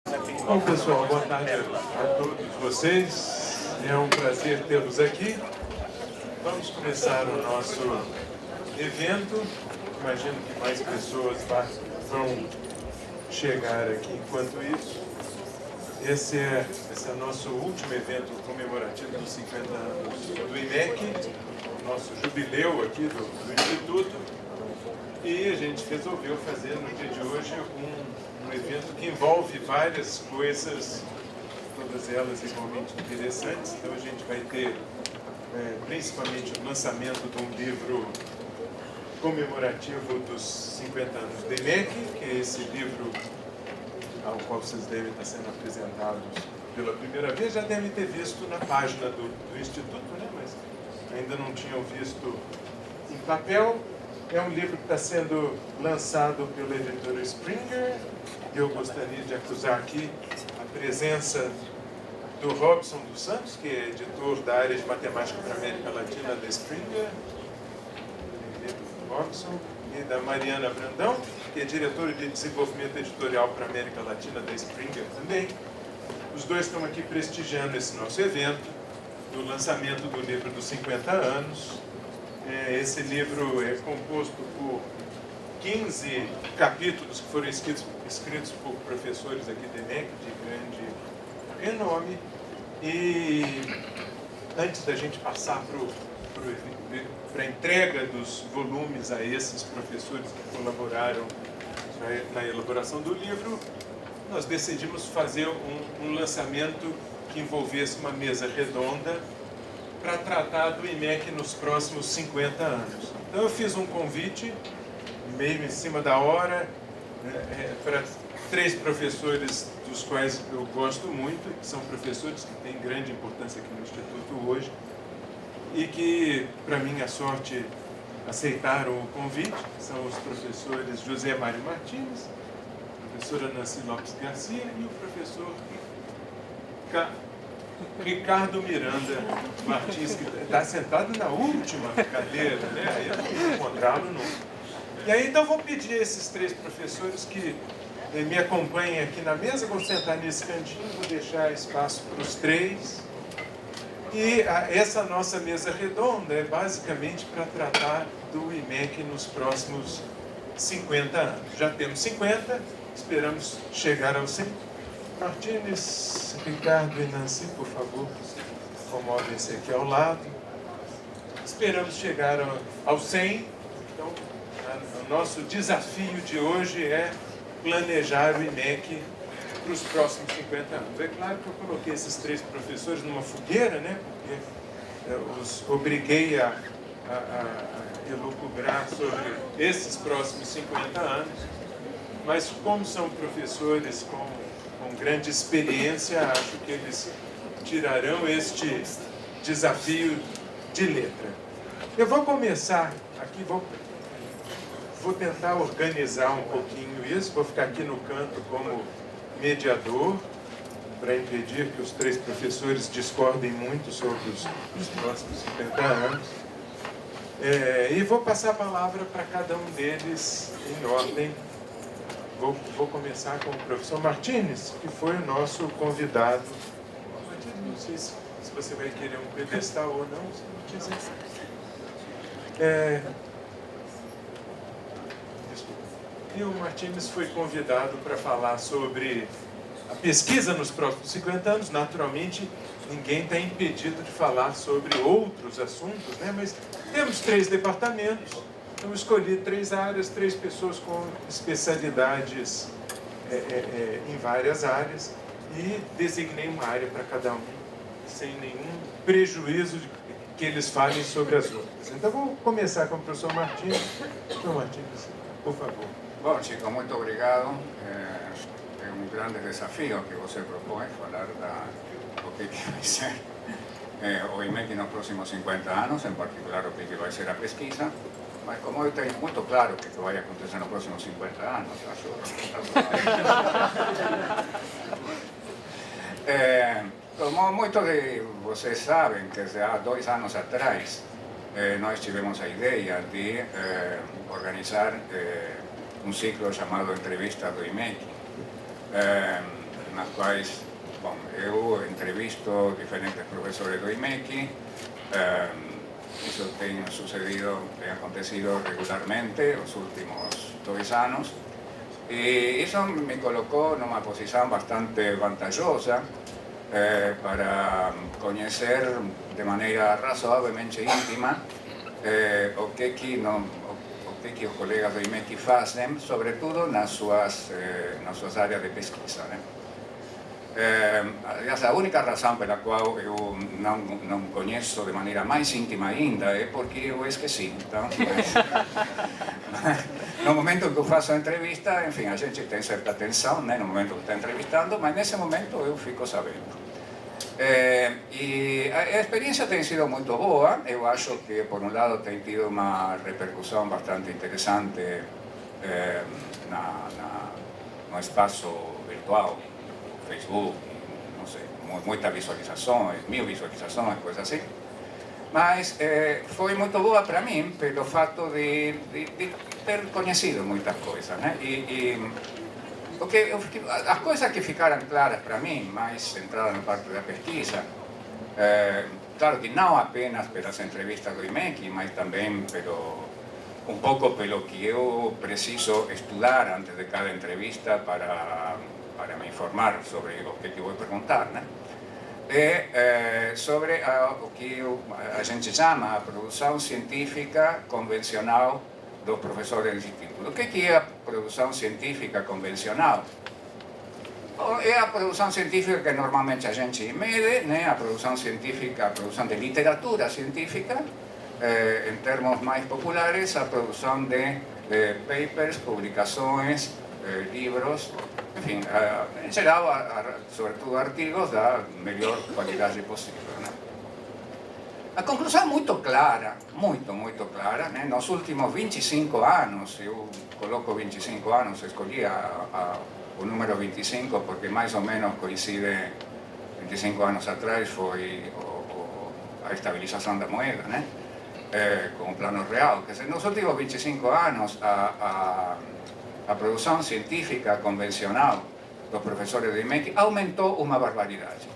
Bom, pessoal, boa tarde a todos vocês. É um prazer tê-los aqui. Vamos começar o nosso evento. Imagino que mais pessoas vão chegar aqui enquanto isso. Esse é o nosso último evento comemorativo dos 50 anos do IMEC, nosso jubileu aqui do Instituto. E a gente resolveu fazer no dia de hoje um evento que envolve várias coisas, todas elas igualmente interessantes. Então a gente vai ter principalmente o lançamento de um livro comemorativo dos 50 anos do IMEC, que é esse livro ao qual vocês devem estar sendo apresentados pela primeira vez. Já devem ter visto na página do Instituto, né? Mas ainda não tinham visto em papel. É um livro que está sendo lançado pela editora Springer. Eu gostaria de acusar aqui a presença do Robson dos Santos, que é editor da área de matemática para a América Latina da Springer, Robson, e da Mariana Brandão, que é diretora de desenvolvimento editorial para a América Latina da Springer também. Os dois estão aqui prestigiando esse nosso evento, do lançamento do livro dos 50 anos. Esse livro é composto por 15 capítulos que foram escritos por professores aqui do IMEC, de grande renome. E antes da gente passar para a entrega dos volumes a esses professores que colaboraram na elaboração do livro, nós decidimos fazer um lançamento que envolvesse uma mesa redonda para tratar do IMEC nos próximos 50 anos. Então eu fiz um convite, meio em cima da hora, para 3 professores dos quais eu gosto muito, que são professores que têm grande importância aqui no Instituto hoje, e que, para minha sorte, aceitaram o convite. São os professores José Mário Martins, a professora Nancy Lopes Garcia e o professor Ricardo Miranda Martins, que está sentado na última cadeira, né? Aí eu não vou encontrá-lo nunca. E aí então vou pedir a esses 3 professores que me acompanhem aqui na mesa. Vou sentar nesse cantinho, vou deixar espaço para os 3. E essa nossa mesa redonda é basicamente para tratar do IMEC nos próximos 50 anos. Já temos 50, esperamos chegar aos 100. Martins, Ricardo e Nancy, por favor, acomodem-se aqui ao lado. Esperamos chegar aos 100. Então, o nosso desafio de hoje é planejar o IMEC para os próximos 50 anos. É claro que eu coloquei esses 3 professores numa fogueira, né? Porque eu os obriguei a elucubrar sobre esses próximos 50 anos, mas como são professores com grande experiência, acho que eles tirarão este desafio de letra. Eu vou começar aqui, vou tentar organizar um pouquinho isso, vou ficar aqui no canto como mediador, para impedir que os 3 professores discordem muito sobre os próximos 50 anos. E vou passar a palavra para cada um deles em ordem. Vou começar com o professor Martins, que foi o nosso convidado. Martins, não sei se você vai querer um pedestal ou não, se não quiser. Desculpa. E o Martins foi convidado para falar sobre a pesquisa nos próximos 50 anos. Naturalmente, ninguém está impedido de falar sobre outros assuntos, né? Mas temos 3 departamentos. Eu escolhi 3 áreas, 3 pessoas com especialidades em várias áreas e designei uma área para cada um, sem nenhum prejuízo de que eles falem sobre as outras. Então vou começar com o professor Martins. Professor Martins, por favor. Bom, Chico, muito obrigado. É um grande desafio que você propõe, falar do que vai ser o IMEC nos próximos 50 anos, em particular o que vai ser a pesquisa. Mas como eu tenho muito claro o que vai acontecer nos próximos 50 anos, acho como muitos de vocês sabem, que há 2 anos atrás nós tivemos a ideia de organizar um ciclo chamado Entrevista do IMEC. nas quais, bom, eu entrevisto diferentes professores do IMEC. Isso tem sucedido, tem acontecido regularmente los últimos 2 anos. Y eso me colocó numa posição bastante vantajosa para conhecer de maneira razoavelmente íntima o que os colegas do IMEC fazem, sobretudo nas suas áreas de pesquisa, né? Aliás, a única razão pela qual eu não conheço de maneira mais íntima ainda é porque eu esqueci. Então, no momento que eu faço a entrevista, enfim, a gente tem certa atenção, né, no momento que está entrevistando, mas nesse momento eu fico sabendo. E a experiência tem sido muito boa. Eu acho que, por um lado, tem tido uma repercussão bastante interessante no espaço virtual, Facebook, não sei, muitas visualizações, 1000 visualizações, coisas assim. Mas foi muito boa para mim pelo fato de ter conhecido muitas coisas, né? Porque as coisas que ficaram claras para mim, mais centradas na parte da pesquisa, claro que não apenas pelas entrevistas do IMEC, mas também um pouco pelo que eu preciso estudar antes de cada entrevista para me informar sobre o que vou perguntar, né? Sobre o que a gente chama a produção científica convencional dos professores do Instituto. O que é a produção científica convencional? É a produção científica que normalmente a gente mede, né? A produção científica, a produção de literatura científica, em termos mais populares, a produção de papers, publicações, livros, enfim, em geral, sobretudo artigos da melhor qualidade possível, né? A conclusão é muito clara, muito clara, né? Nos últimos 25 anos, eu coloco 25 anos, escolhi o número 25 porque mais ou menos coincide, 25 anos atrás foi a estabilização da moeda, né? Com o plano real. Quer dizer, nos últimos 25 anos, a produção científica convencional dos professores do IMEC aumentou uma barbaridade.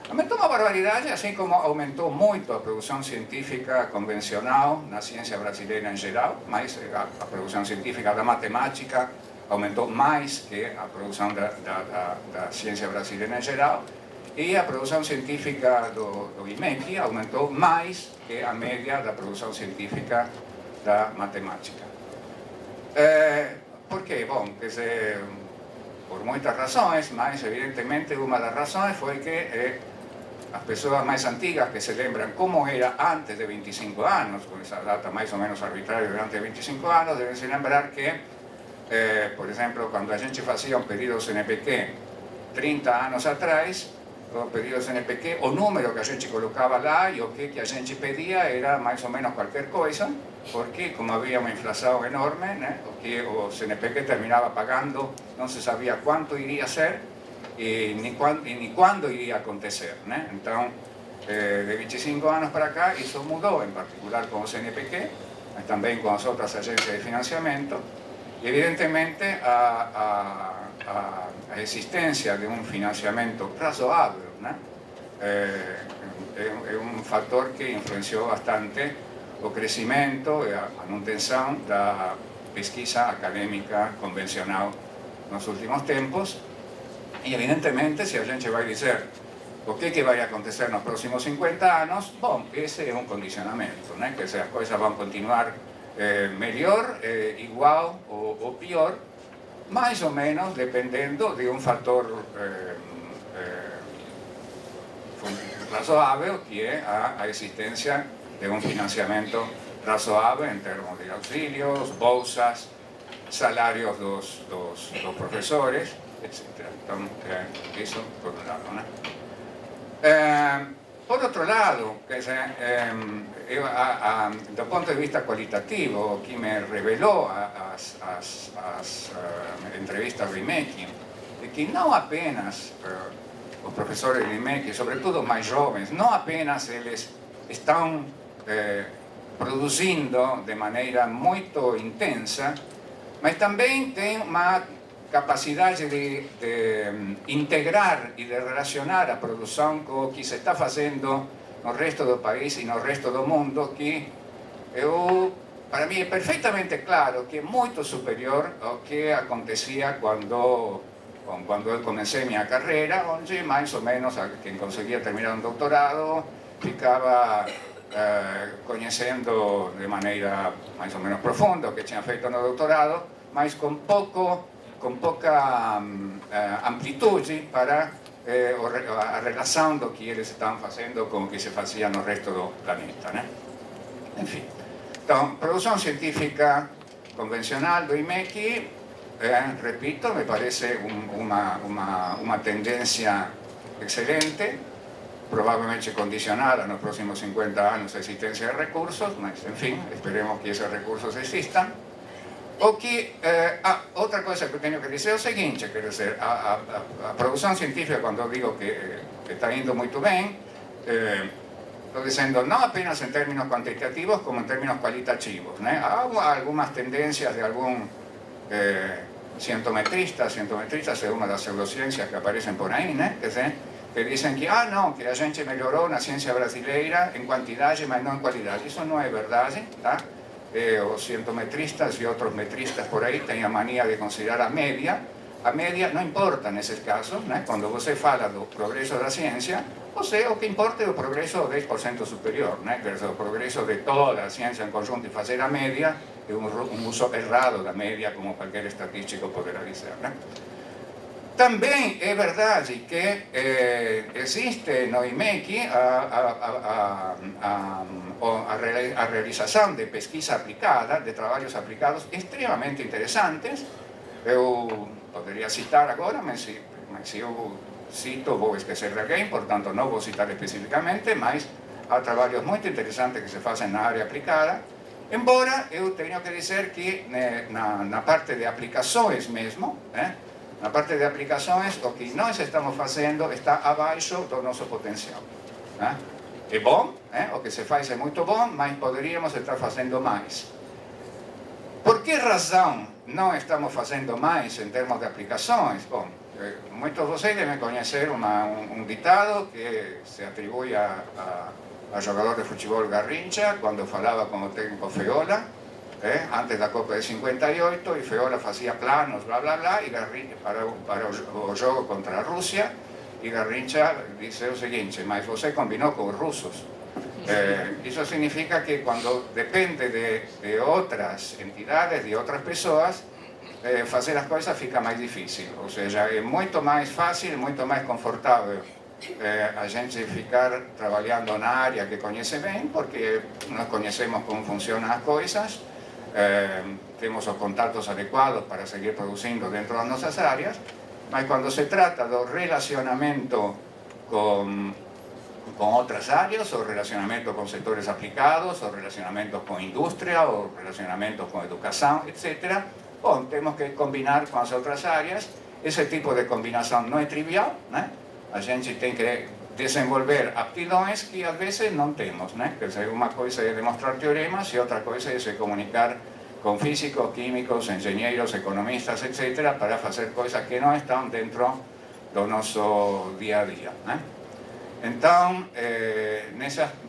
Aumentou uma barbaridade, assim como aumentou muito a produção científica convencional na ciência brasileira em geral, mas a produção científica da matemática aumentou mais que a produção da ciência brasileira em geral, e a produção científica do IMEC aumentou mais que a média da produção científica da matemática. Por quê? Bom, quer dizer, por muitas razões, mas evidentemente uma das razões foi que as pessoas mais antigas que se lembram como era antes de 25 anos, com essa data mais ou menos arbitrária durante 25 anos, devem se lembrar que, por exemplo, quando a gente fazia um pedido CNPq 30 anos atrás, o pedido CNPq, o número que a gente colocava lá e o que a gente pedia era mais ou menos qualquer coisa, porque como havia uma inflação enorme, né, o que o CNPq terminava pagando não se sabia quanto iria ser e nem quando iria acontecer, né? Então, de 25 anos para cá, isso mudou, em particular com o CNPq, mas também com as outras agências de financiamento, e evidentemente a existência de um financiamento razoável, né, é um fator que influenciou bastante o crescimento e a manutenção da pesquisa acadêmica convencional nos últimos tempos. E evidentemente, se a gente vai dizer o que vai acontecer nos próximos 50 anos, bom, esse é um condicionamento, né? Que as coisas vão continuar melhor, igual ou pior, mais ou menos dependendo de um fator razoável, que é a existência de um financiamento razoável em termos de auxílios, bolsas, salários dos professores, etc. Então, isso por um lado, né? Por outro lado, quer dizer, do ponto de vista qualitativo, o que me revelou as entrevistas do IMEC é que não apenas os professores do IMEC, sobretudo os mais jovens, não apenas eles estão produzindo de maneira muito intensa, mas também tem uma capacidade de integrar e de relacionar a produção com o que se está fazendo no resto do país e no resto do mundo, que para mim é perfeitamente claro que é muito superior ao que acontecia quando eu comecei minha carreira, onde mais ou menos quem conseguia terminar um doutorado ficava conhecendo de maneira mais ou menos profunda o que tinha feito no doutorado, mas com pouca amplitude para a relação do que eles estavam fazendo com o que se fazia no resto do planeta, né? Enfim, então, produção científica convencional do IMEC, repito, me parece uma tendência excelente, provavelmente condicionada nos próximos 50 anos a existência de recursos, mas, enfim, esperemos que esses recursos existam. Outra coisa que eu tenho que dizer é o seguinte, quer dizer, a produção científica, quando eu digo que está indo muito bem, estou dizendo não apenas em termos quantitativos, como em termos qualitativos, né? Há algumas tendências de algum cientometristas é uma das pseudociências que aparecem por aí, né? Que dizem que, não, que a gente melhorou na ciência brasileira em quantidade, mas não em qualidade. Isso não é verdade, tá? Os cientometristas e outros metristas por aí têm a mania de considerar a média não importa nesses casos, né? Quando você fala do progresso da ciência, o que importa é o progresso 10% superior, né? O progresso de toda a ciência em conjunto, e fazer a média é um uso errado da média, como qualquer estatístico poderá dizer, né? Também é verdade que existe no IMEC a realização de pesquisa aplicada, de trabalhos aplicados extremamente interessantes. Eu poderia citar agora, mas se eu cito vou esquecer de alguém, portanto não vou citar especificamente, mas há trabalhos muito interessantes que se fazem na área aplicada, embora eu tenho que dizer que na parte de aplicações mesmo, na parte de aplicações, o que nós estamos fazendo está abaixo do nosso potencial. É bom, o que se faz é muito bom, mas poderíamos estar fazendo mais. Por que razão não estamos fazendo mais em termos de aplicações? Bom, muitos de vocês devem conhecer um ditado que se atribui a jogador de futebol Garrincha, quando falava com o técnico Feola, antes da Copa de 58, e Feola fazia planos, blá blá blá, e Garrincha, para o jogo contra a Rússia, e Garrincha disse o seguinte: mas você combinou com os russos. Isso significa que quando depende de outras entidades, de outras pessoas, fazer as coisas fica mais difícil. Ou seja, é muito mais fácil, muito mais confortável a gente ficar trabalhando na área que conhece bem, porque nós conhecemos como funcionam as coisas, temos os contatos adequados para seguir produzindo dentro das nossas áreas, mas quando se trata do relacionamento com outras áreas, ou relacionamento com setores aplicados, ou relacionamento com indústria, ou relacionamento com educação, etc., bom, temos que combinar com as outras áreas. Esse tipo de combinação não é trivial, né? A gente tem que desenvolver aptidões que às vezes não temos, né? Quer dizer, uma coisa é demonstrar teoremas e outra coisa é se comunicar com físicos, químicos, engenheiros, economistas, etc., para fazer coisas que não estão dentro do nosso dia a dia, né? Então,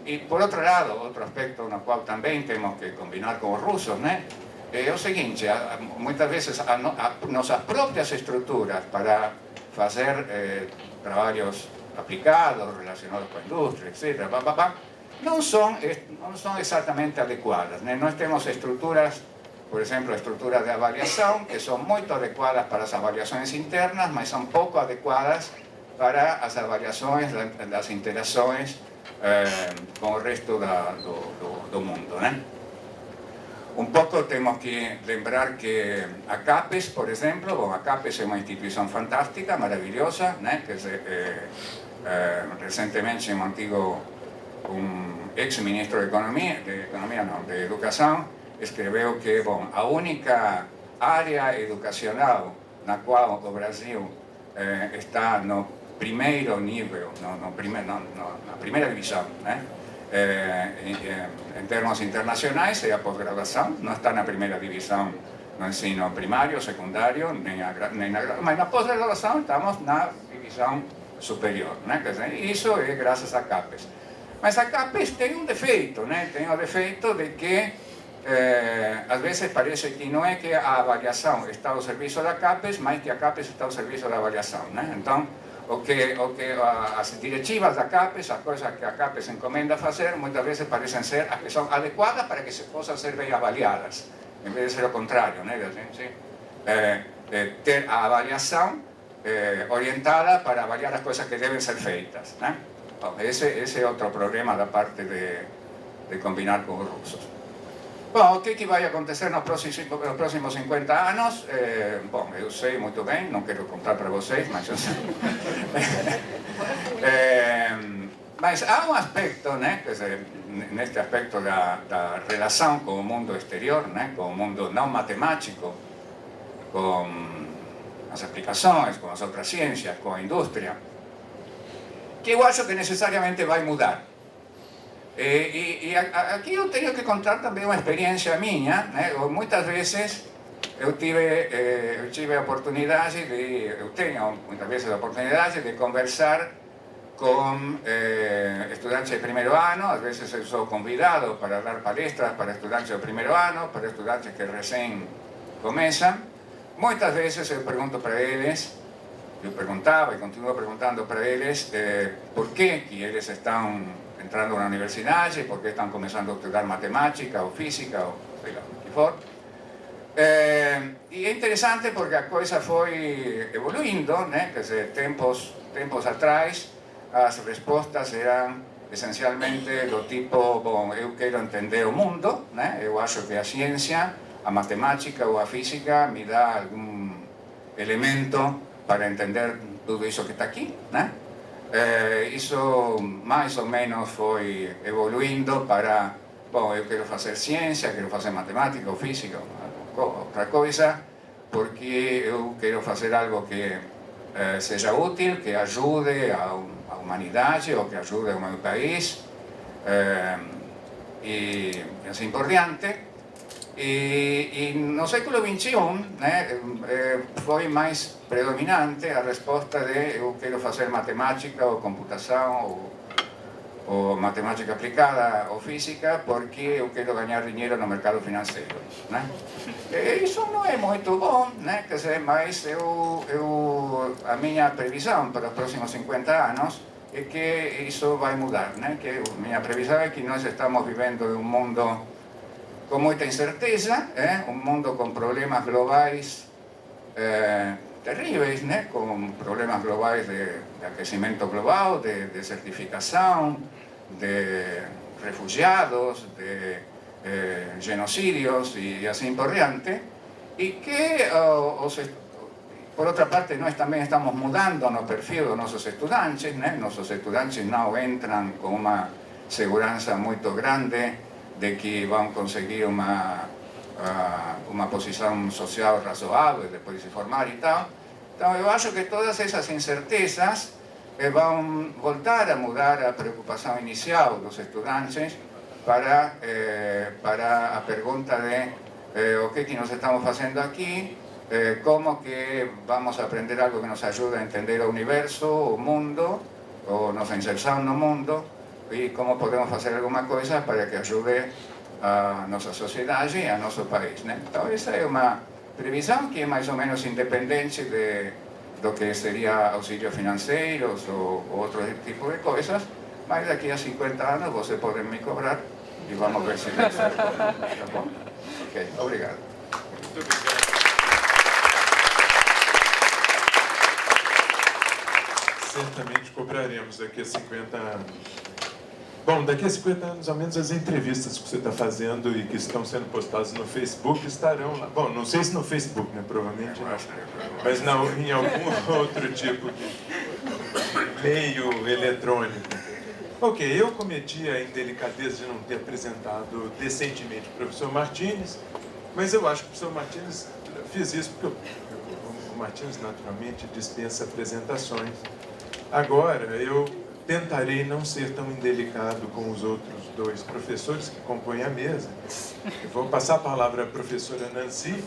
e por outro lado, outro aspecto no qual também temos que combinar com os russos, né? É o seguinte: muitas vezes nossas próprias estruturas para fazer trabalhos aplicados, relacionados com a indústria, etc., não são exatamente adequadas, né? Nós temos estruturas, por exemplo, estruturas de avaliação, que são muito adequadas para as avaliações internas, mas são pouco adequadas para as avaliações das interações com o resto do mundo, né? Um pouco temos que lembrar que a CAPES, por exemplo, bom, a CAPES é uma instituição fantástica, maravilhosa, né? Que recentemente um ex-ministro de Educação, escreveu que, bom, a única área educacional na qual o Brasil está no primeiro nível, na primeira divisão, né? Em termos internacionais é a pós-graduação, não está na primeira divisão no ensino primário, secundário, mas na pós-graduação estamos na divisão superior, né? Quer dizer, isso é graças a CAPES. Mas a CAPES tem um defeito, né? Tem o defeito de que às vezes parece que não é que a avaliação está ao serviço da CAPES, mas que a CAPES está ao serviço da avaliação, né? Então, as diretivas da CAPES, as coisas que a CAPES encomenda fazer, muitas vezes parecem ser as que são adequadas para que se possam ser bem avaliadas, em vez de ser o contrário, né? Ter a avaliação orientada para avaliar as coisas que devem ser feitas, né? Bom, esse é outro problema da parte de combinar com os russos. Bom, o que vai acontecer nos próximos 50 anos? Bom, eu sei muito bem, não quero contar para vocês, mas eu sei. Mas há um aspecto, né, quer dizer, neste aspecto da relação com o mundo exterior, né, com o mundo não matemático, com as aplicações, com as outras ciências, com a indústria, que eu acho que necessariamente vai mudar. E aqui eu tenho que contar também uma experiência minha, né? Muitas vezes eu tive a oportunidade eu tenho muitas vezes a oportunidade de conversar com estudantes de primeiro ano. Às vezes eu sou convidado para dar palestras para estudantes de primeiro ano, para estudantes que recém começam. Muitas vezes eu pergunto para eles, eu perguntava e continuo perguntando para eles por que eles estão entrando na universidade, porque estão começando a estudar matemática ou física ou sei lá o que for. E é interessante porque a coisa foi evoluindo, né? Quer dizer, tempos atrás as respostas eram essencialmente do tipo, bom, eu quero entender o mundo, né? Eu acho que a ciência, a matemática ou a física me dá algum elemento para entender tudo isso que está aqui, né? Isso mais ou menos foi evoluindo para, bom, eu quero fazer ciência, quero fazer matemática ou física, outra coisa, porque eu quero fazer algo que seja útil, que ajude a humanidade ou que ajude o meu país, e assim por diante. E no século XXI, né, foi mais predominante a resposta de eu quero fazer matemática ou computação ou matemática aplicada ou física porque eu quero ganhar dinheiro no mercado financeiro, né? E isso não é muito bom, né? Quer dizer, mas a minha previsão para os próximos 50 anos é que isso vai mudar, né? Que minha previsão é que nós estamos vivendo em um mundo com muita incerteza, um mundo com problemas globais terríveis, né? Com problemas globais de aquecimento global, de desertificação, de refugiados, de genocídios e assim por diante, e que, por outra parte, nós também estamos mudando no perfil dos nossos estudantes, né? Nossos estudantes não entram com uma segurança muito grande de que vão conseguir uma posição social razoável depois de se formar e tal. Então eu acho que todas essas incertezas vão voltar a mudar a preocupação inicial dos estudantes para a pergunta de o que nós estamos fazendo aqui, como que vamos a aprender algo que nos ajude a entender o universo, o mundo, ou nossa inserção no mundo, e como podemos fazer alguma coisa para que ajude a nossa sociedade e a nosso país, né? Então essa é uma previsão que é mais ou menos independente do que seria auxílio financeiros ou outro tipo de coisas, mas daqui a 50 anos você pode me cobrar e vamos ver se dá certo, tá bom? Ok, obrigado. Muito obrigado. Certamente cobraremos daqui a 50 anos. Bom, daqui a 50 anos, ao menos as entrevistas que você está fazendo e que estão sendo postadas no Facebook estarão lá. Bom, não sei se no Facebook, né? Provavelmente não. Mas não, em algum outro tipo de meio eletrônico. Ok, eu cometi a indelicadeza de não ter apresentado decentemente o professor Martins, mas eu acho que o professor Martins fez isso porque o Martins naturalmente dispensa apresentações. Agora, eu tentarei não ser tão indelicado com os outros dois professores que compõem a mesa. Eu vou passar a palavra à professora Nancy,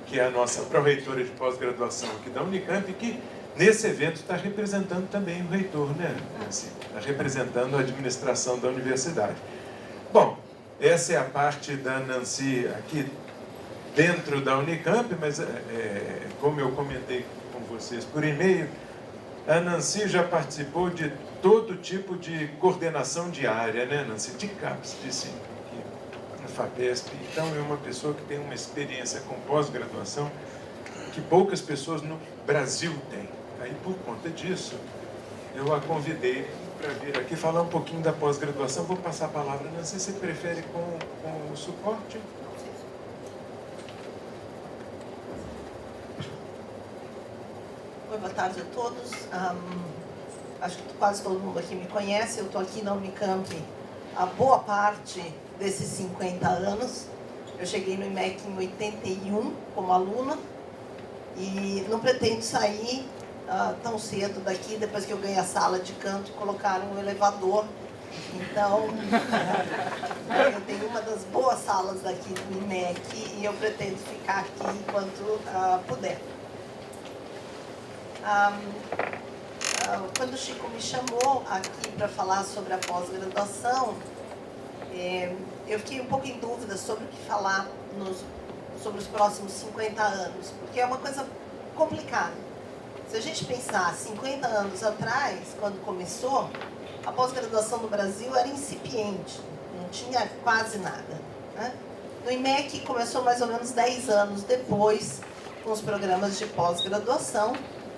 que é a nossa pró-reitora de pós-graduação aqui da Unicamp, que nesse evento está representando também o reitor, né, Nancy? Está representando a administração da universidade. Bom, essa é a parte da Nancy aqui dentro da Unicamp, mas como eu comentei com vocês por e-mail, a Nancy já participou de todo tipo de coordenação de área, né, Nancy? De CAPES, disse na FAPESP. Então, é uma pessoa que tem uma experiência com pós-graduação que poucas pessoas no Brasil têm. Aí, por conta disso, eu a convidei para vir aqui falar um pouquinho da pós-graduação. Vou passar a palavra, Nancy, você prefere com o suporte? Oi, boa tarde a todos. Acho que quase todo mundo aqui me conhece. Eu estou aqui na Unicamp há boa parte desses 50 anos. Eu cheguei no IMEC em 81 como aluna e não pretendo sair tão cedo daqui, depois que eu ganhei a sala de canto e colocaram um elevador. Então, eu tenho uma das boas salas daqui do IMEC e eu pretendo ficar aqui enquanto puder. Quando o Chico me chamou aqui para falar sobre a pós-graduação, eu fiquei um pouco em dúvida sobre o que falar sobre os próximos 50 anos, porque é uma coisa complicada. Se a gente pensar 50 anos atrás, quando começou, a pós-graduação no Brasil era incipiente, não tinha quase nada, né? No IMEC começou mais ou menos 10 anos depois, com os programas de pós-graduação,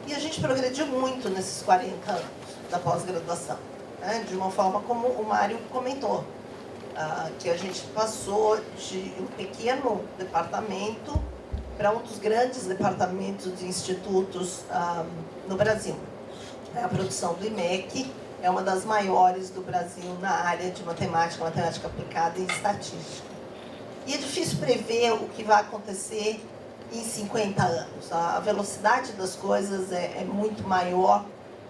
e a gente progrediu muito nesses 40 anos da pós-graduação, né? De uma forma como o Mário comentou, que a gente passou de um pequeno departamento para um dos grandes departamentos de institutos no Brasil. A produção do IMEC é uma das maiores do Brasil na área de matemática aplicada e estatística. E é difícil prever o que vai acontecer em 50 anos. A velocidade das coisas é muito maior,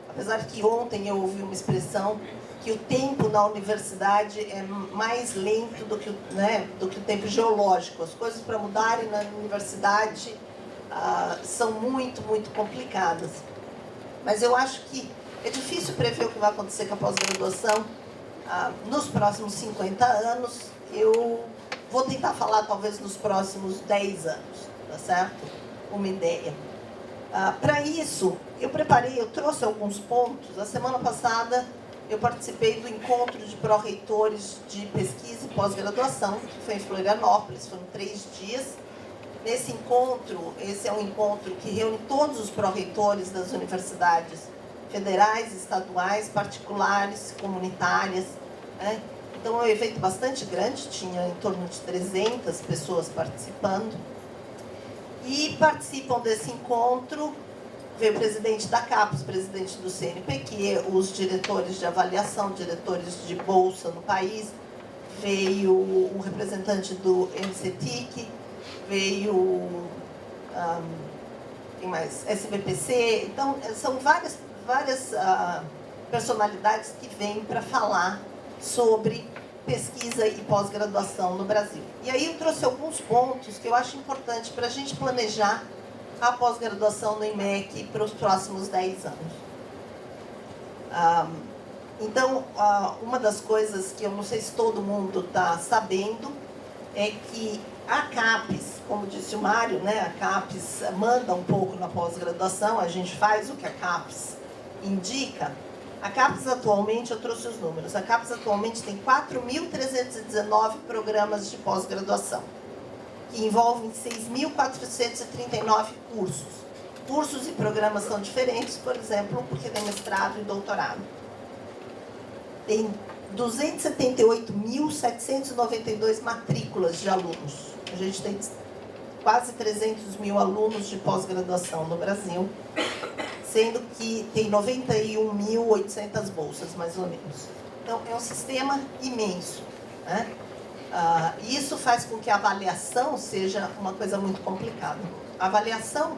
apesar que ontem eu ouvi uma expressão que o tempo na universidade é mais lento do que o tempo geológico. As coisas para mudarem na universidade são muito, muito complicadas. Mas eu acho que é difícil prever o que vai acontecer com a pós-graduação nos próximos 50 anos. Eu vou tentar falar talvez nos próximos 10 anos, tá certo? Uma ideia. Para isso, eu trouxe alguns pontos. A semana passada eu participei do encontro de pró-reitores de pesquisa e pós-graduação, que foi em Florianópolis, foram 3 dias. Nesse encontro, esse é um encontro que reúne todos os pró-reitores das universidades federais, estaduais, particulares, comunitárias, né? Então é um evento bastante grande, tinha em torno de 300 pessoas participando. E participam desse encontro, veio o presidente da CAPES, presidente do CNPq, os diretores de avaliação, diretores de bolsa no país, veio um representante do MCTIC, veio quem mais? SBPC. Então, são várias personalidades que vêm para falar sobre pesquisa e pós-graduação no Brasil. E aí eu trouxe alguns pontos que eu acho importante para a gente planejar a pós-graduação no IMEC para os próximos 10 anos. Então, uma das coisas que eu não sei se todo mundo está sabendo é que a CAPES, como disse o Mário, né, a CAPES manda um pouco na pós-graduação, a gente faz o que a CAPES indica. A CAPES atualmente, eu trouxe os números, a CAPES atualmente tem 4.319 programas de pós-graduação, que envolvem 6.439 cursos. Cursos e programas são diferentes, por exemplo, porque tem mestrado e doutorado. Tem 278.792 matrículas de alunos. A gente tem quase 300 mil alunos de pós-graduação no Brasil, sendo que tem 91.800 bolsas, mais ou menos. Então, é um sistema imenso, né? Isso faz com que a avaliação seja uma coisa muito complicada. A avaliação,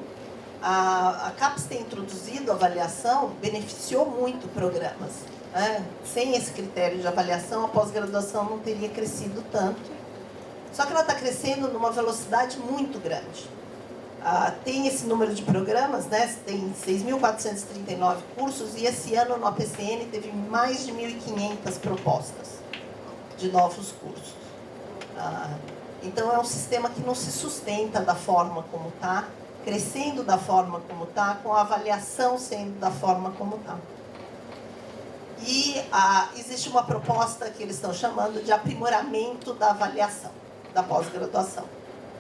a CAPES tem introduzido a avaliação, beneficiou muito programas. né? Sem esse critério de avaliação, a pós-graduação não teria crescido tanto. Só que ela está crescendo numa velocidade muito grande. Tem esse número de programas, né? Tem 6.439 cursos, e esse ano no APCN teve mais de 1.500 propostas de novos cursos. Então é um sistema que não se sustenta da forma como está, crescendo da forma como está, com a avaliação sendo da forma como está. E existe uma proposta que eles estão chamando de aprimoramento da avaliação da pós-graduação.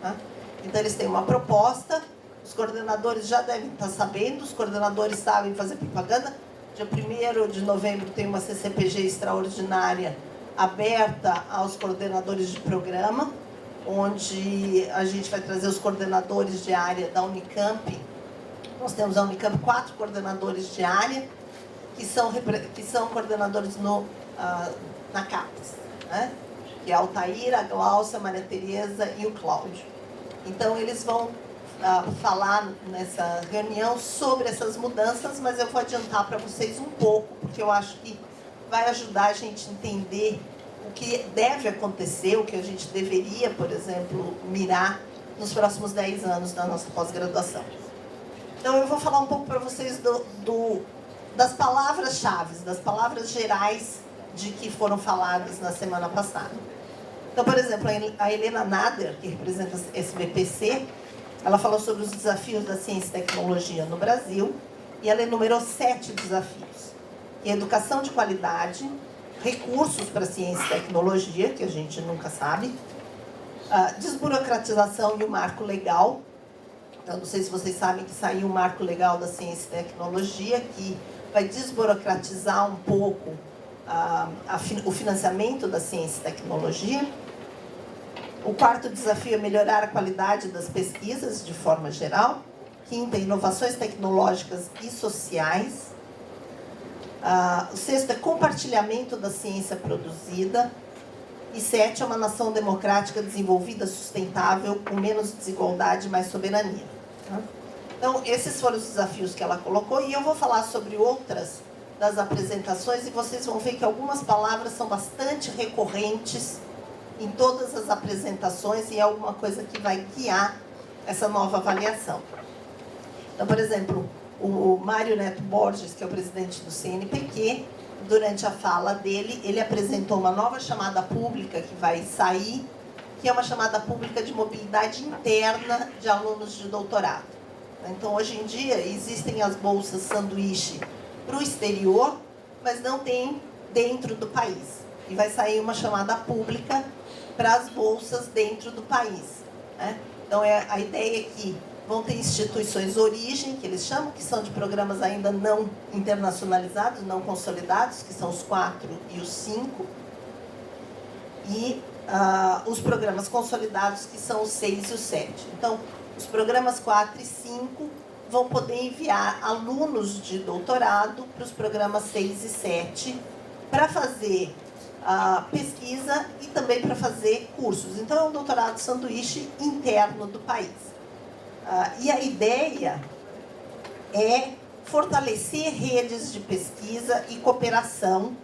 Tá? Então eles têm uma proposta, os coordenadores já devem estar sabendo, os coordenadores sabem fazer propaganda. Dia 1º de novembro tem uma CCPG extraordinária aberta aos coordenadores de programa, onde a gente vai trazer os coordenadores de área da Unicamp. Nós temos na Unicamp 4 coordenadores de área, que são coordenadores na CAPES, né? Que é a Altair, a Gláucia, a Maria Tereza e o Cláudio. Então, eles vão falar nessa reunião sobre essas mudanças, mas eu vou adiantar para vocês um pouco, porque eu acho que vai ajudar a gente a entender o que deve acontecer, o que a gente deveria, por exemplo, mirar nos próximos 10 anos da nossa pós-graduação. Então, eu vou falar um pouco para vocês das palavras-chave, das palavras gerais de que foram faladas na semana passada. Então, por exemplo, a Helena Nader, que representa a SBPC, ela falou sobre os desafios da ciência e tecnologia no Brasil, e ela enumerou 7 desafios. E educação de qualidade, recursos para ciência e tecnologia, que a gente nunca sabe, desburocratização e o marco legal. Então, não sei se vocês sabem que saiu o marco legal da ciência e tecnologia, que vai desburocratizar um pouco o financiamento da ciência e tecnologia. O 4º desafio é melhorar a qualidade das pesquisas de forma geral. 5º, inovações tecnológicas e sociais. O 6º é compartilhamento da ciência produzida. E 7º é uma nação democrática, desenvolvida, sustentável, com menos desigualdade e mais soberania. Então, esses foram os desafios que ela colocou, e eu vou falar sobre outras das apresentações, e vocês vão ver que algumas palavras são bastante recorrentes em todas as apresentações, e é alguma coisa que vai guiar essa nova avaliação. Então, por exemplo, o Mário Neto Borges, que é o presidente do CNPq, durante a fala dele, ele apresentou uma nova chamada pública que vai sair, que é uma chamada pública de mobilidade interna de alunos de doutorado. Então, hoje em dia, existem as bolsas sanduíche para o exterior, mas não tem dentro do país. E vai sair uma chamada pública para as bolsas dentro do país, né? Então, a ideia é que vão ter instituições origem, que eles chamam, que são de programas ainda não internacionalizados, não consolidados, que são os 4 e os 5. E os programas consolidados, que são os 6 e os 7. Então, os programas 4 e 5 vão poder enviar alunos de doutorado para os programas 6 e 7 para fazer pesquisa e também para fazer cursos. Então, é um doutorado sanduíche interno do país. E a ideia é fortalecer redes de pesquisa e cooperação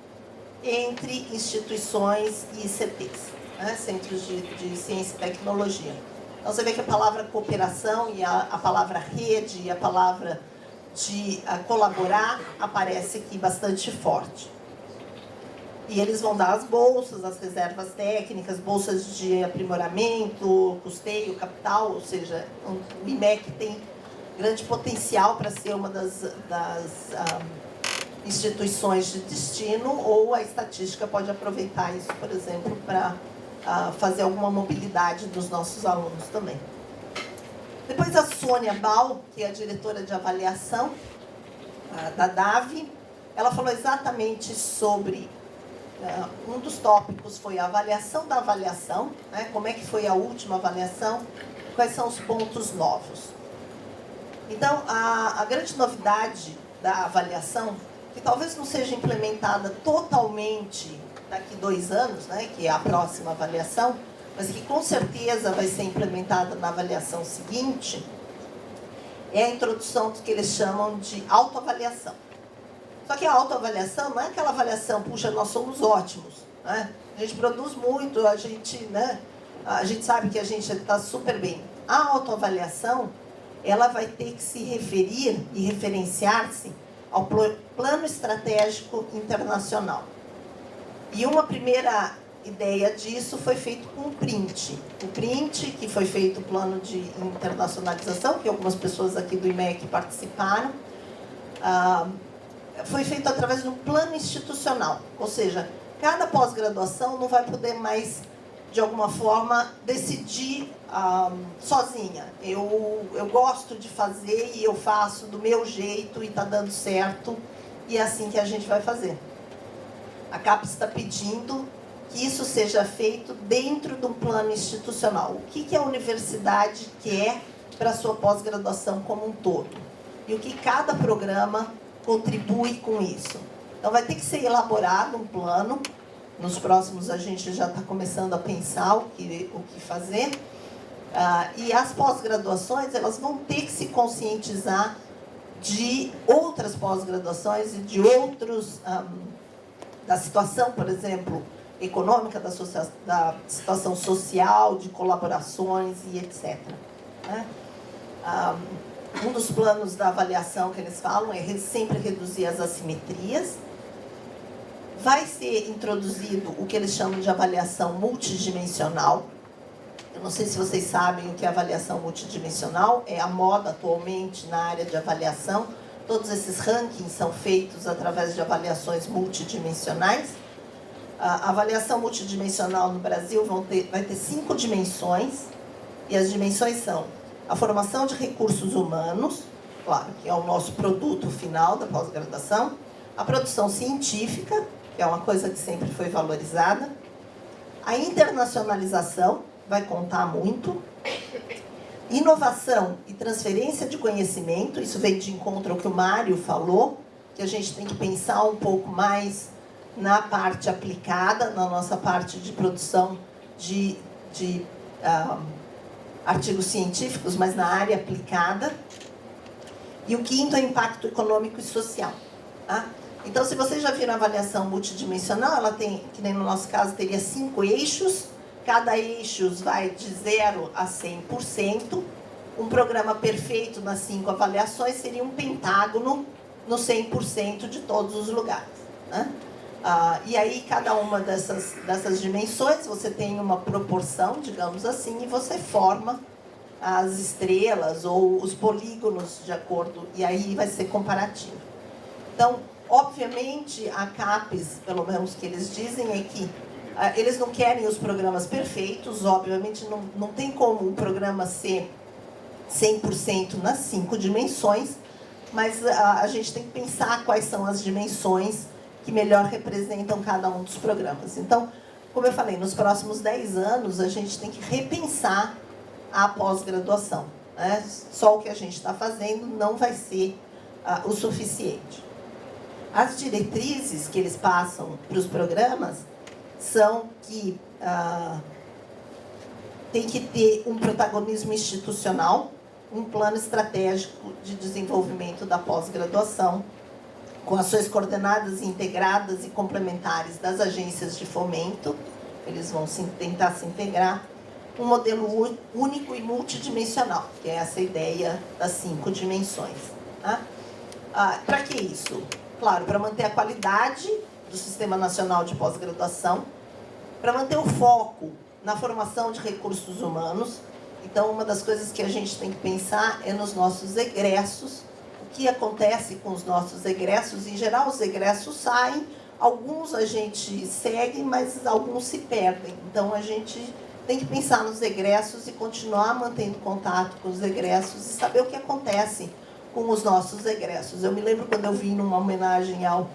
entre instituições e ICTs, né? Centros de Ciência e Tecnologia. Então, você vê que a palavra cooperação e a palavra rede e a palavra de colaborar aparece aqui bastante forte. E eles vão dar as bolsas, as reservas técnicas, bolsas de aprimoramento, custeio, capital, ou seja, o IMEC tem grande potencial para ser uma das instituições de destino, ou a estatística pode aproveitar isso, por exemplo, para fazer alguma mobilidade dos nossos alunos também. Depois a Sônia Bal, que é a diretora de avaliação da DAV, ela falou exatamente sobre... um dos tópicos foi a avaliação da avaliação, né? Como é que foi a última avaliação, quais são os pontos novos. Então, a grande novidade da avaliação, que talvez não seja implementada totalmente daqui 2 anos, né, que é a próxima avaliação, mas que com certeza vai ser implementada na avaliação seguinte, é a introdução do que eles chamam de autoavaliação. Só que a autoavaliação não é aquela avaliação, puxa, nós somos ótimos, né? A gente produz muito, a gente sabe que a gente está super bem. A autoavaliação, ela vai ter que se referir e referenciar-se ao plano estratégico internacional. E uma primeira ideia disso foi feito com o PRINT. O PRINT, que foi feito o plano de internacionalização, que algumas pessoas aqui do IMEC participaram, foi feito através de um plano institucional. Ou seja, cada pós-graduação não vai poder mais, de alguma forma, decidir sozinha. Eu gosto de fazer e eu faço do meu jeito e está dando certo, e é assim que a gente vai fazer. A CAPES está pedindo que isso seja feito dentro de um plano institucional. O que a universidade quer para a sua pós-graduação como um todo? E o que cada programa contribui com isso? Então, vai ter que ser elaborado um plano. Nos próximos, a gente já está começando a pensar o que fazer. E as pós-graduações, elas vão ter que se conscientizar de outras pós-graduações e de outros... da situação, por exemplo, econômica, da situação social, de colaborações e etc. Né? Um dos planos da avaliação que eles falam é sempre reduzir as assimetrias. Vai ser introduzido o que eles chamam de avaliação multidimensional. Eu não sei se vocês sabem o que é avaliação multidimensional, é a moda atualmente na área de avaliação. Todos esses rankings são feitos através de avaliações multidimensionais. A avaliação multidimensional no Brasil vai ter 5 dimensões, e as dimensões são a formação de recursos humanos, claro, que é o nosso produto final da pós-graduação, a produção científica, que é uma coisa que sempre foi valorizada, a internacionalização, vai contar muito, inovação e transferência de conhecimento, isso vem de encontro ao que o Mário falou, que a gente tem que pensar um pouco mais na parte aplicada, na nossa parte de produção de artigos científicos, mas na área aplicada. E o quinto é impacto econômico e social. Tá? Então, se vocês já viram a avaliação multidimensional, ela tem, que nem no nosso caso, teria 5 eixos. Cada eixo vai de 0 a 100%. Um programa perfeito nas 5 avaliações seria um pentágono no 100% de todos os lugares. Né? E aí, cada uma dessas dimensões, você tem uma proporção, digamos assim, e você forma as estrelas ou os polígonos de acordo, e aí vai ser comparativo. Então, obviamente, a CAPES, pelo menos o que eles dizem, é que eles não querem os programas perfeitos, obviamente não tem como um programa ser 100% nas 5 dimensões, mas a gente tem que pensar quais são as dimensões que melhor representam cada um dos programas. Então, como eu falei, nos próximos 10 anos a gente tem que repensar a pós-graduação. Né? Só o que a gente está fazendo não vai ser o suficiente. As diretrizes que eles passam para os programas são que tem que ter um protagonismo institucional, um plano estratégico de desenvolvimento da pós-graduação, com ações coordenadas, integradas e complementares das agências de fomento, eles vão tentar se integrar, um modelo único e multidimensional, que é essa ideia das 5 dimensões. Tá? Para que isso? Claro, para manter a qualidade do Sistema Nacional de Pós-Graduação, para manter o foco na formação de recursos humanos. Então, uma das coisas que a gente tem que pensar é nos nossos egressos, o que acontece com os nossos egressos. Em geral, os egressos saem, alguns a gente segue, mas alguns se perdem. Então, a gente tem que pensar nos egressos e continuar mantendo contato com os egressos e saber o que acontece com os nossos egressos. Eu me lembro quando eu vim numa homenagem ao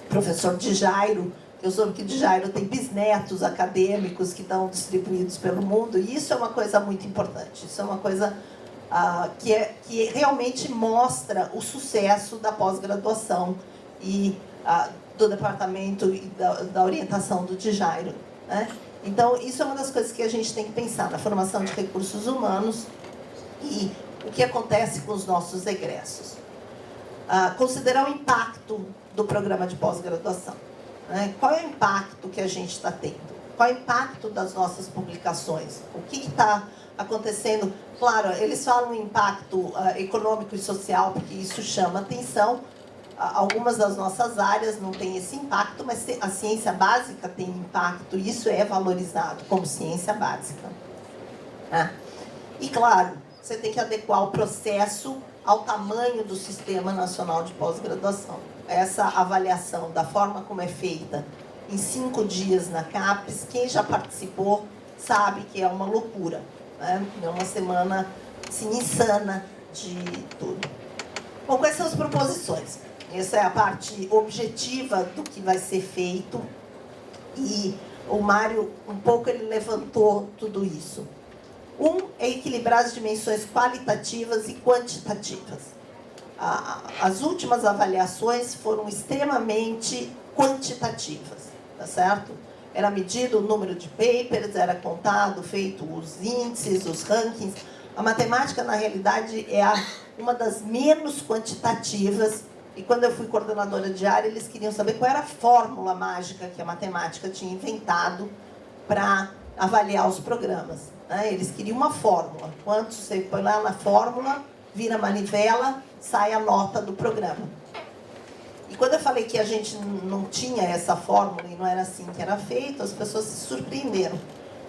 professor Djairo, eu soube que Djairo tem bisnetos acadêmicos que estão distribuídos pelo mundo, e isso é uma coisa muito importante. Isso é uma coisa que realmente mostra o sucesso da pós-graduação e do departamento e da orientação do Djairo. Né? Então, isso é uma das coisas que a gente tem que pensar na formação de recursos humanos e o que acontece com os nossos egressos. considerar o impacto do programa de pós-graduação. Né? Qual é o impacto que a gente está tendo? Qual é o impacto das nossas publicações? O que está acontecendo? Claro, eles falam em impacto econômico e social, porque isso chama atenção. Algumas das nossas áreas não têm esse impacto, mas a ciência básica tem impacto, e isso é valorizado como ciência básica. E, claro, você tem que adequar o processo ao tamanho do Sistema Nacional de Pós-Graduação. Essa avaliação da forma como é feita em 5 dias na CAPES, quem já participou sabe que é uma loucura. Né? É uma semana assim, insana de tudo. Bom, quais são as proposições? Essa é a parte objetiva do que vai ser feito. E o Mário, um pouco, ele levantou tudo isso. É equilibrar as dimensões qualitativas e quantitativas. As últimas avaliações foram extremamente quantitativas, tá certo? Era medido o número de papers, era contado, feito os índices, os rankings. A matemática, na realidade, é uma das menos quantitativas. E quando eu fui coordenadora de área, eles queriam saber qual era a fórmula mágica que a matemática tinha inventado para avaliar os programas. Né? Eles queriam uma fórmula. Quanto você põe lá na fórmula, vira manivela, sai a nota do programa. E quando eu falei que a gente não tinha essa fórmula e não era assim que era feito, as pessoas se surpreenderam.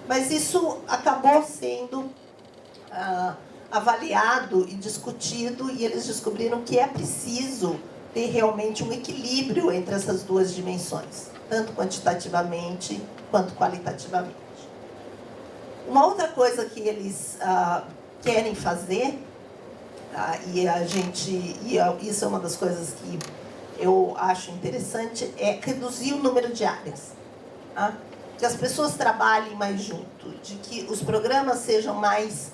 Mas isso acabou sendo avaliado e discutido, e eles descobriram que é preciso ter realmente um equilíbrio entre essas duas dimensões, tanto quantitativamente quanto qualitativamente. Uma outra coisa que eles querem fazer, isso é uma das coisas que eu acho interessante, é reduzir o número de áreas. Tá? Que as pessoas trabalhem mais junto, de que os programas sejam mais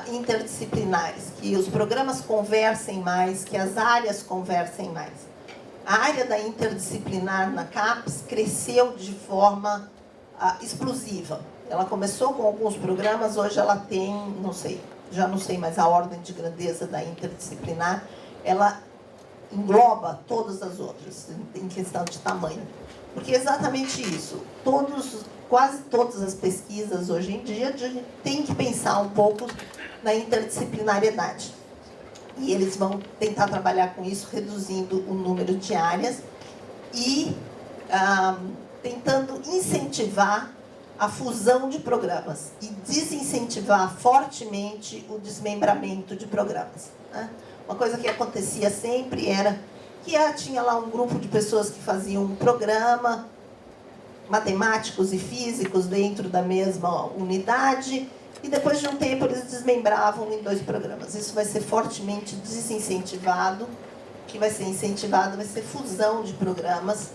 interdisciplinares, que os programas conversem mais, que as áreas conversem mais. A área da interdisciplinar na CAPES cresceu de forma explosiva. Ela começou com alguns programas, hoje ela tem, já não sei mais a ordem de grandeza da interdisciplinar, ela engloba todas as outras, em questão de tamanho. Porque é exatamente isso. Quase todas as pesquisas hoje em dia têm que pensar um pouco na interdisciplinariedade. E eles vão tentar trabalhar com isso, reduzindo o número de áreas e tentando incentivar a fusão de programas e desincentivar fortemente o desmembramento de programas. Né? Uma coisa que acontecia sempre era que tinha lá um grupo de pessoas que faziam um programa, matemáticos e físicos dentro da mesma unidade, e depois de um tempo eles desmembravam em 2 programas. Isso vai ser fortemente desincentivado. O que vai ser incentivado vai ser fusão de programas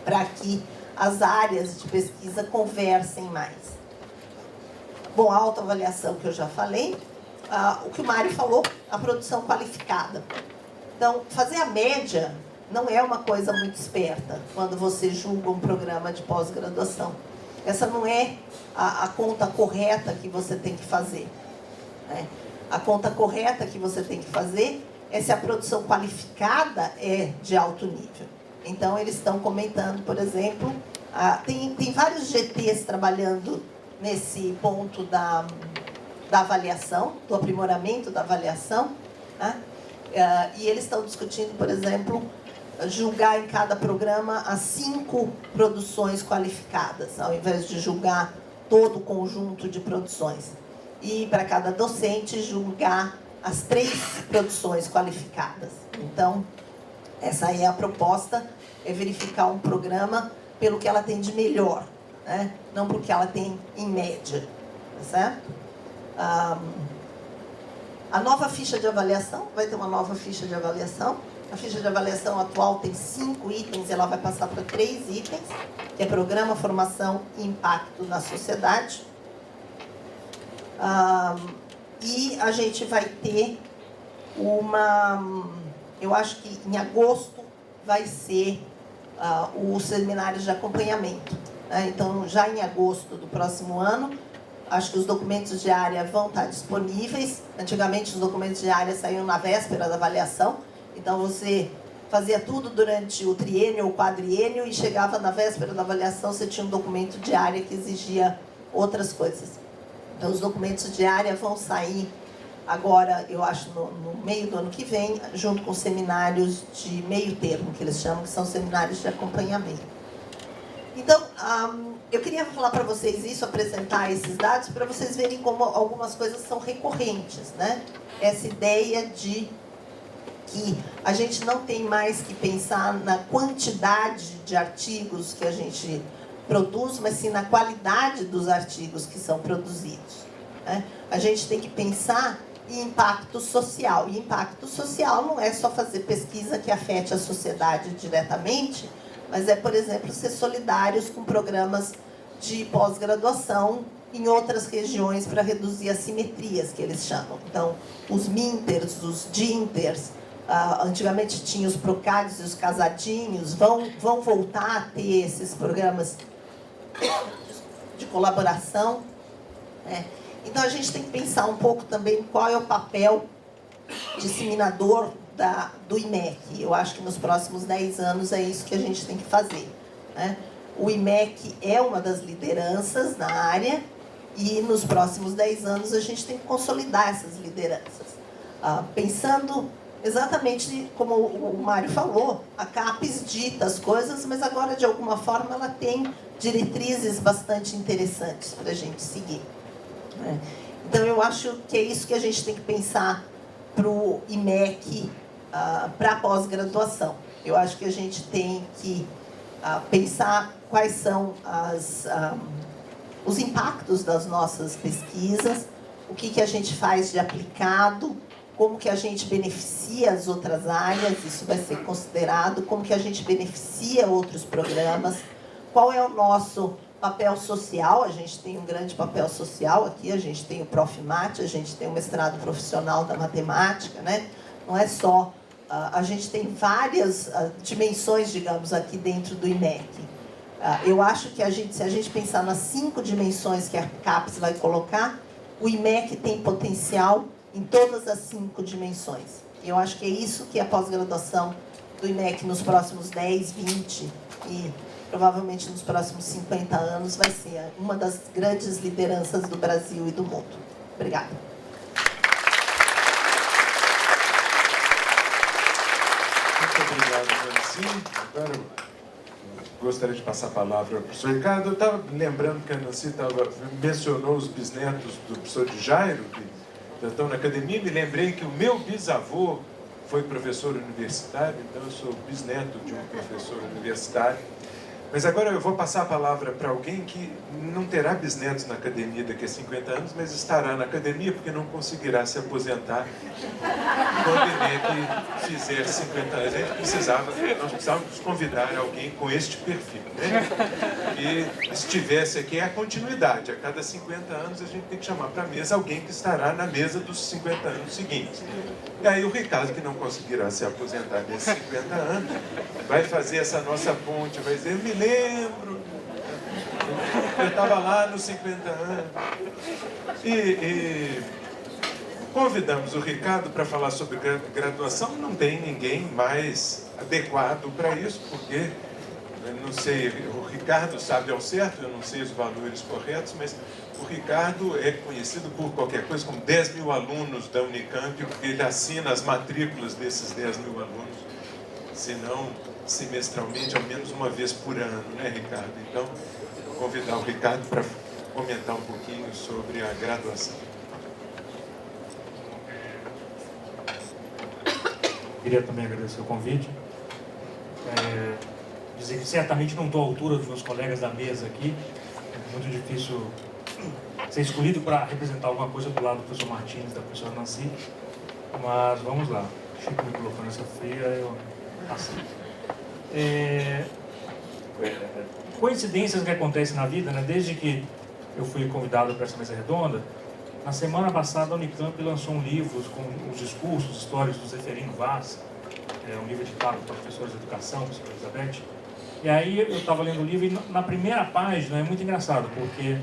para que as áreas de pesquisa conversem mais. Bom, a autoavaliação que eu já falei, o que o Mário falou, a produção qualificada. Então, fazer a média não é uma coisa muito esperta quando você julga um programa de pós-graduação. Essa não é a conta correta que você tem que fazer. Né? A conta correta que você tem que fazer é se a produção qualificada é de alto nível. Então, eles estão comentando, por exemplo, tem vários GTs trabalhando nesse ponto da avaliação, do aprimoramento da avaliação. Né? E eles estão discutindo, por exemplo, julgar em cada programa as 5 produções qualificadas, ao invés de julgar todo o conjunto de produções. E para cada docente, julgar as 3 produções qualificadas. Então, essa aí é a proposta, é verificar um programa pelo que ela tem de melhor, né? Não porque ela tem em média, tá certo? A nova ficha de avaliação, vai ter uma nova ficha de avaliação. A ficha de avaliação atual tem 5 itens, ela vai passar para 3 itens, que é programa, formação e impacto na sociedade. E a gente vai ter eu acho que em agosto vai ser os seminários de acompanhamento. Né? Então, já em agosto do próximo ano, acho que os documentos de área vão estar disponíveis. Antigamente, os documentos de área saíam na véspera da avaliação. Então, você fazia tudo durante o triênio ou quadriênio e chegava na véspera da avaliação, você tinha um documento de área que exigia outras coisas. Então, os documentos de área vão sair agora, eu acho, no meio do ano que vem, junto com seminários de meio termo, que eles chamam, que são seminários de acompanhamento. Então, eu queria falar para vocês isso, apresentar esses dados, para vocês verem como algumas coisas são recorrentes, né? Essa ideia de que a gente não tem mais que pensar na quantidade de artigos que a gente produz, mas sim na qualidade dos artigos que são produzidos, né? A gente tem que pensar em impacto social. E impacto social não é só fazer pesquisa que afete a sociedade diretamente, mas é, por exemplo, ser solidários com programas de pós-graduação em outras regiões para reduzir assimetrias, que eles chamam. Então, os Minters, os Dinters, antigamente tinha os Procades e os Casadinhos, vão voltar a ter esses programas de colaboração, né? Então, a gente tem que pensar um pouco também qual é o papel disseminador do IMEC. Eu acho que nos próximos 10 anos é isso que a gente tem que fazer, né? O IMEC é uma das lideranças na área e nos próximos 10 anos a gente tem que consolidar essas lideranças. Pensando exatamente como o Mário falou, a CAPES dita as coisas, mas agora, de alguma forma, ela tem diretrizes bastante interessantes para a gente seguir, né? Então, eu acho que é isso que a gente tem que pensar para o IMEC, para a pós-graduação. Eu acho que a gente tem que pensar quais são os impactos das nossas pesquisas, o que a gente faz de aplicado, como que a gente beneficia as outras áreas, isso vai ser considerado, como que a gente beneficia outros programas, qual é o nosso papel social. A gente tem um grande papel social aqui, a gente tem o Profmat, a gente tem o mestrado profissional da matemática, né? Não é só... a gente tem várias dimensões, digamos, aqui dentro do IMEC. Eu acho que se a gente pensar nas 5 dimensões que a CAPES vai colocar, o IMEC tem potencial em todas as 5 dimensões. E eu acho que é isso que a pós-graduação do IMEC nos próximos 10, 20 e provavelmente nos próximos 50 anos vai ser uma das grandes lideranças do Brasil e do mundo. Obrigada. Muito obrigado, Nancy. Agora eu gostaria de passar a palavra ao professor Ricardo. Eu estava lembrando que a Nancy mencionou os bisnetos do professor de Jairo, que já estão na academia. Me lembrei que o meu bisavô foi professor universitário, então eu sou bisneto de um professor universitário. Mas agora eu vou passar a palavra para alguém que não terá bisnetos na academia daqui a 50 anos, mas estará na academia porque não conseguirá se aposentar quando o IMEC fizer 50 anos. Nós precisávamos convidar alguém com este perfil, né? E se tivesse aqui, é a continuidade. A cada 50 anos a gente tem que chamar para a mesa alguém que estará na mesa dos 50 anos seguintes. E aí o Ricardo, que não conseguirá se aposentar nesses 50 anos, vai fazer essa nossa ponte, vai dizer: eu me lembro, eu estava lá nos 50 anos. E convidamos o Ricardo para falar sobre graduação. Não tem ninguém mais adequado para isso, porque, eu não sei, o Ricardo sabe ao certo, eu não sei os valores corretos, mas o Ricardo é conhecido por qualquer coisa como 10 mil alunos da Unicamp, porque ele assina as matrículas desses 10 mil alunos, se não semestralmente, ao menos uma vez por ano, né, Ricardo? Então, vou convidar o Ricardo para comentar um pouquinho sobre a graduação. Queria também agradecer o convite. Dizer que certamente não estou à altura dos meus colegas da mesa aqui. É muito difícil ser escolhido para representar alguma coisa do lado do professor Martins, da professora Nancy. Mas vamos lá. Chico me colocou nessa fria, eu passei. Coincidências que acontecem na vida, né? Desde que eu fui convidado para essa mesa redonda, na semana passada a Unicamp lançou um livro com os discursos históricos do Zeferino Vaz, um livro editado por professores de educação, professora Elizabeth. E aí eu estava lendo o livro e na primeira página, é muito engraçado, porque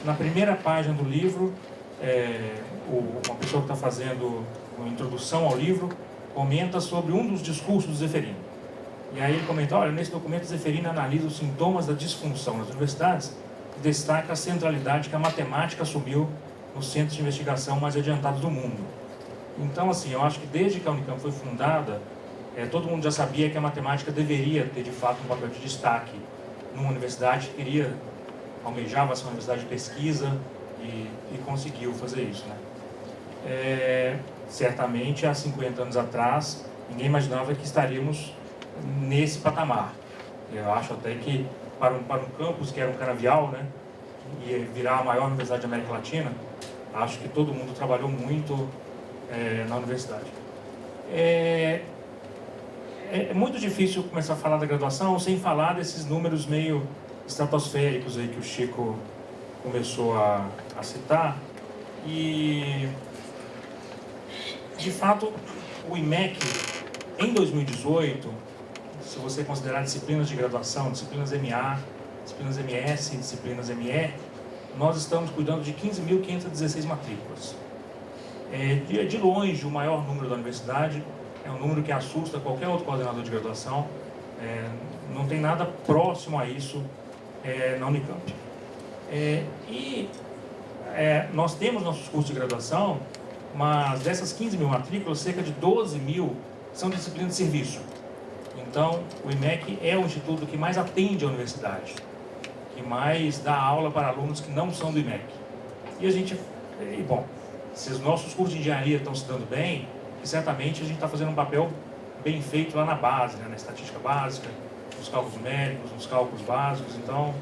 na primeira página do livro, uma pessoa que está fazendo uma introdução ao livro, comenta sobre um dos discursos do Zeffirino. E aí ele comenta, olha, nesse documento Zeffirino analisa os sintomas da disfunção nas universidades e destaca a centralidade que a matemática assumiu nos centros de investigação mais adiantados do mundo. Então, assim, eu acho que desde que a Unicamp foi fundada, todo mundo já sabia que a matemática deveria ter, de fato, um papel de destaque numa universidade que almejava ser uma universidade de pesquisa e conseguiu fazer isso, né? Certamente, há 50 anos atrás, ninguém imaginava que estaríamos nesse patamar. Eu acho até que, para um campus que era um canavial, né, ia virar a maior universidade da América Latina, acho que todo mundo trabalhou muito na universidade. É muito difícil começar a falar da graduação sem falar desses números meio estratosféricos aí que o Chico começou a citar. E, de fato, o IMEC, em 2018, se você considerar disciplinas de graduação, disciplinas MA, disciplinas MS, disciplinas ME, nós estamos cuidando de 15.516 matrículas. De longe, o maior número da universidade, é um número que assusta qualquer outro coordenador de graduação. Não tem nada próximo a isso na Unicamp. Nós temos nossos cursos de graduação, mas dessas 15 mil matrículas, cerca de 12 mil são disciplinas de serviço. Então, o IMEC é o instituto que mais atende a universidade, que mais dá aula para alunos que não são do IMEC. Bom, se os nossos cursos de engenharia estão se dando bem, certamente a gente está fazendo um papel bem feito lá na base, né, na estatística básica, nos cálculos numéricos, nos cálculos básicos. Então,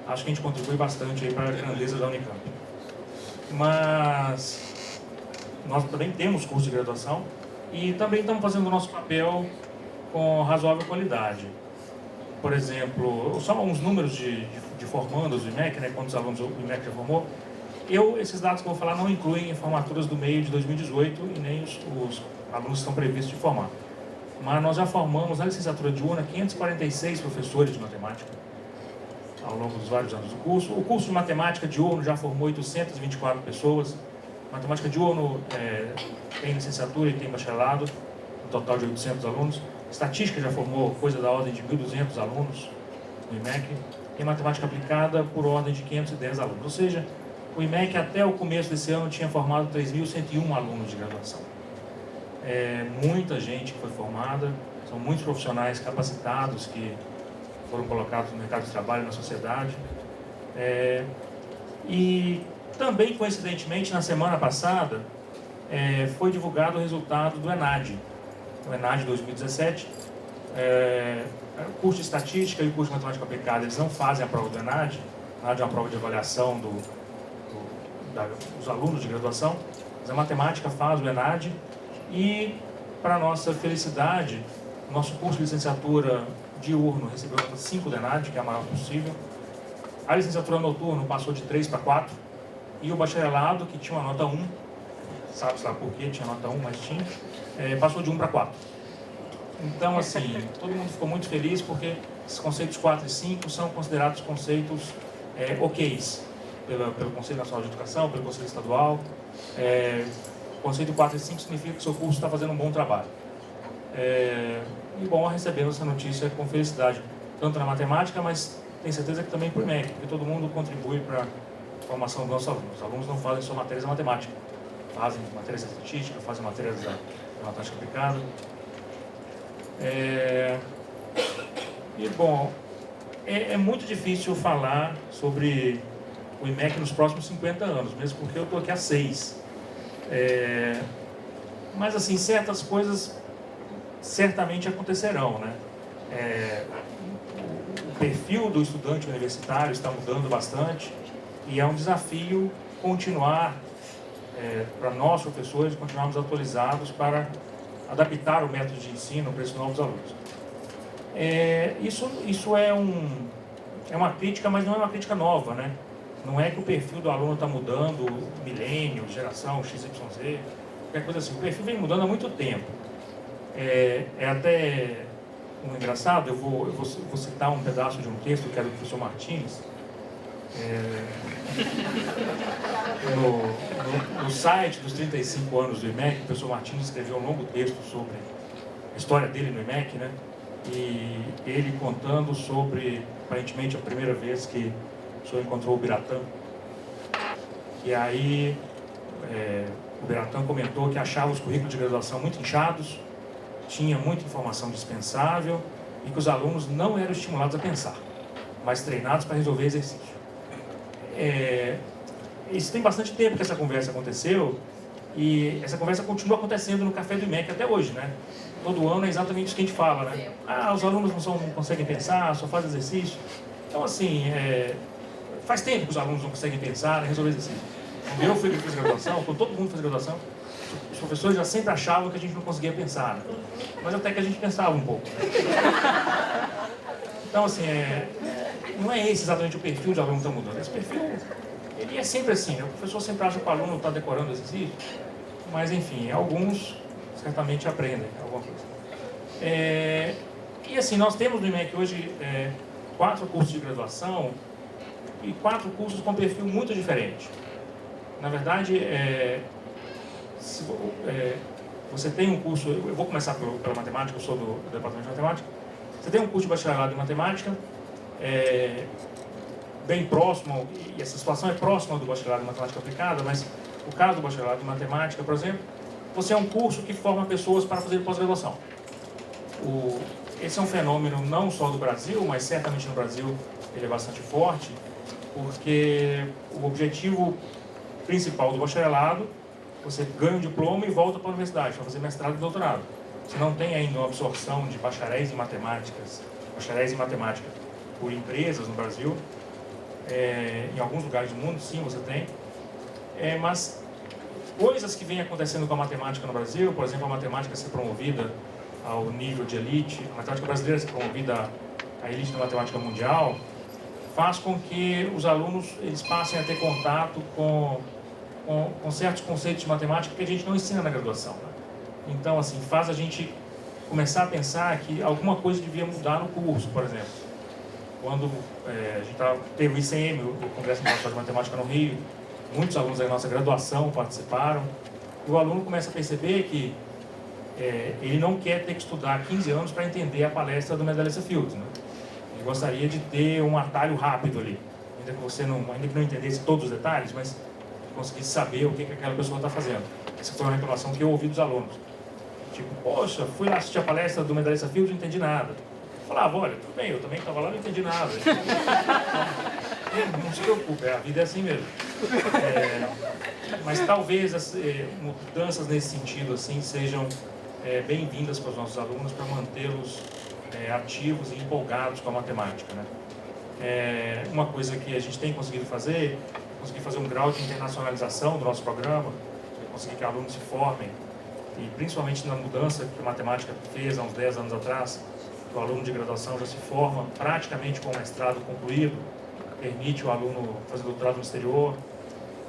acho que a gente contribui bastante aí para a grandeza da Unicamp. Mas nós também temos curso de graduação e também estamos fazendo o nosso papel com razoável qualidade. Por exemplo, só uns números de formandos do IMEC, né, quantos alunos o IMEC já formou. Esses dados que eu vou falar não incluem formaturas do meio de 2018 e nem os alunos que estão previstos de formar. Mas nós já formamos na licenciatura diurna 546 professores de matemática ao longo dos vários anos do curso. O curso de matemática diurno já formou 824 pessoas. Matemática diurno tem licenciatura e tem bacharelado, um total de 800 alunos. Estatística já formou coisa da ordem de 1.200 alunos no IMEC. E matemática aplicada por ordem de 510 alunos. Ou seja, o IMEC até o começo desse ano tinha formado 3.101 alunos de graduação. Muita gente que foi formada, são muitos profissionais capacitados que foram colocados no mercado de trabalho, na sociedade. E também, coincidentemente, na semana passada, foi divulgado o resultado do ENAD. O ENAD 2017, o curso de Estatística e o curso de Matemática Aplicada, eles não fazem a prova do ENAD. O ENAD é uma prova de avaliação dos alunos de graduação, mas a matemática faz o ENAD e, para nossa felicidade, o nosso curso de licenciatura diurno recebeu nota 5 do ENAD, que é a maior possível. A licenciatura noturno passou de 3 para 4 e o bacharelado, que tinha uma nota 1, sabe lá por que tinha nota 1, mas tinha, passou de 1 para 4. Então, assim, todo mundo ficou muito feliz porque esses conceitos 4 e 5 são considerados conceitos OKs. Pelo Conselho Nacional de Educação, pelo Conselho Estadual. O conceito 4 e 5 significa que o seu curso está fazendo um bom trabalho. E bom, recebemos essa notícia com felicidade, tanto na matemática, mas tenho certeza que também por IMEC, porque todo mundo contribui para a formação dos nossos alunos. Os alunos não fazem só matérias da matemática, fazem matérias de estatística, fazem matérias da matemática aplicada. E bom, é muito difícil falar sobre o IMEC nos próximos 50 anos, mesmo porque eu estou aqui há 6. Mas, assim, certas coisas certamente acontecerão, né? O perfil do estudante universitário está mudando bastante e é um desafio continuar, para nós, professores, continuarmos atualizados para adaptar o método de ensino para esses novos alunos. Isso é uma crítica, mas não é uma crítica nova, né? Não é que o perfil do aluno está mudando, milênio, geração, XYZ, qualquer coisa assim. O perfil vem mudando há muito tempo. Até engraçado, eu vou citar um pedaço de um texto que é do professor Martins, No site dos 35 anos do IMEC, o professor Martins escreveu um longo texto sobre a história dele no IMEC, né? E ele contando sobre, aparentemente, a primeira vez que o senhor encontrou o Biratã. E aí, o Biratã comentou que achava os currículos de graduação muito inchados, tinha muita informação dispensável e que os alunos não eram estimulados a pensar, mas treinados para resolver exercício. Isso tem bastante tempo que essa conversa aconteceu e essa conversa continua acontecendo no Café do IMEC até hoje, né? Todo ano é exatamente isso que a gente fala, né? Os alunos não conseguem pensar, só fazem exercício. Então, assim, faz tempo que os alunos não conseguem pensar, resolver exercício. Quando eu fiz graduação, quando todo mundo fez graduação, os professores já sempre achavam que a gente não conseguia pensar, né? Mas até que a gente pensava um pouco. Então, assim, não é esse exatamente o perfil de aluno que está mudando. Esse perfil, ele é sempre assim, né? O professor sempre acha que o aluno está decorando o exercício, mas, enfim, alguns certamente aprendem alguma coisa. E, assim, nós temos no IMEC hoje 4 cursos de graduação e 4 cursos com perfil muito diferente. Na verdade, você tem um curso, eu vou começar pela matemática, eu sou do departamento de matemática. Você tem um curso de bacharelado em matemática, bem próximo, e essa situação é próxima do bacharelado em matemática aplicada, mas o caso do bacharelado em matemática, por exemplo, você é um curso que forma pessoas para fazer pós-graduação. Esse é um fenômeno não só do Brasil, mas certamente no Brasil ele é bastante forte, porque o objetivo principal do bacharelado, você ganha um diploma e volta para a universidade para fazer mestrado e doutorado. Você não tem ainda uma absorção de bacharéis em matemática por empresas no Brasil. Em alguns lugares do mundo, sim, você tem. Mas coisas que vêm acontecendo com a matemática no Brasil, por exemplo, a matemática ser promovida ao nível de elite, a matemática brasileira ser promovida à elite da matemática mundial, faz com que os alunos eles passem a ter contato com certos conceitos de matemática que a gente não ensina na graduação, né? Então, assim, faz a gente começar a pensar que alguma coisa devia mudar no curso, por exemplo. Quando a gente teve o ICM, o Congresso Internacional de Matemática no Rio, muitos alunos da nossa graduação participaram, e o aluno começa a perceber que ele não quer ter que estudar 15 anos para entender a palestra do Medalista Fields, né? Ele gostaria de ter um atalho rápido ali, ainda que não entendesse todos os detalhes, mas conseguisse saber o que aquela pessoa está fazendo. Essa foi uma reclamação que eu ouvi dos alunos. Tipo, poxa, fui lá assistir a palestra do Medalista Fields e não entendi nada. Eu falava, olha, tudo bem, eu também estava lá e não entendi nada. Não se preocupe, a vida é assim mesmo. Mas talvez as mudanças nesse sentido assim, sejam bem-vindas para os nossos alunos, para mantê-los ativos e empolgados com a matemática, né? Uma coisa que a gente tem conseguido fazer, conseguir fazer um grau de internacionalização do nosso programa, conseguir que alunos se formem, e principalmente na mudança que a matemática fez há uns 10 anos atrás, o aluno de graduação já se forma praticamente com o mestrado concluído, permite o aluno fazer doutorado no exterior,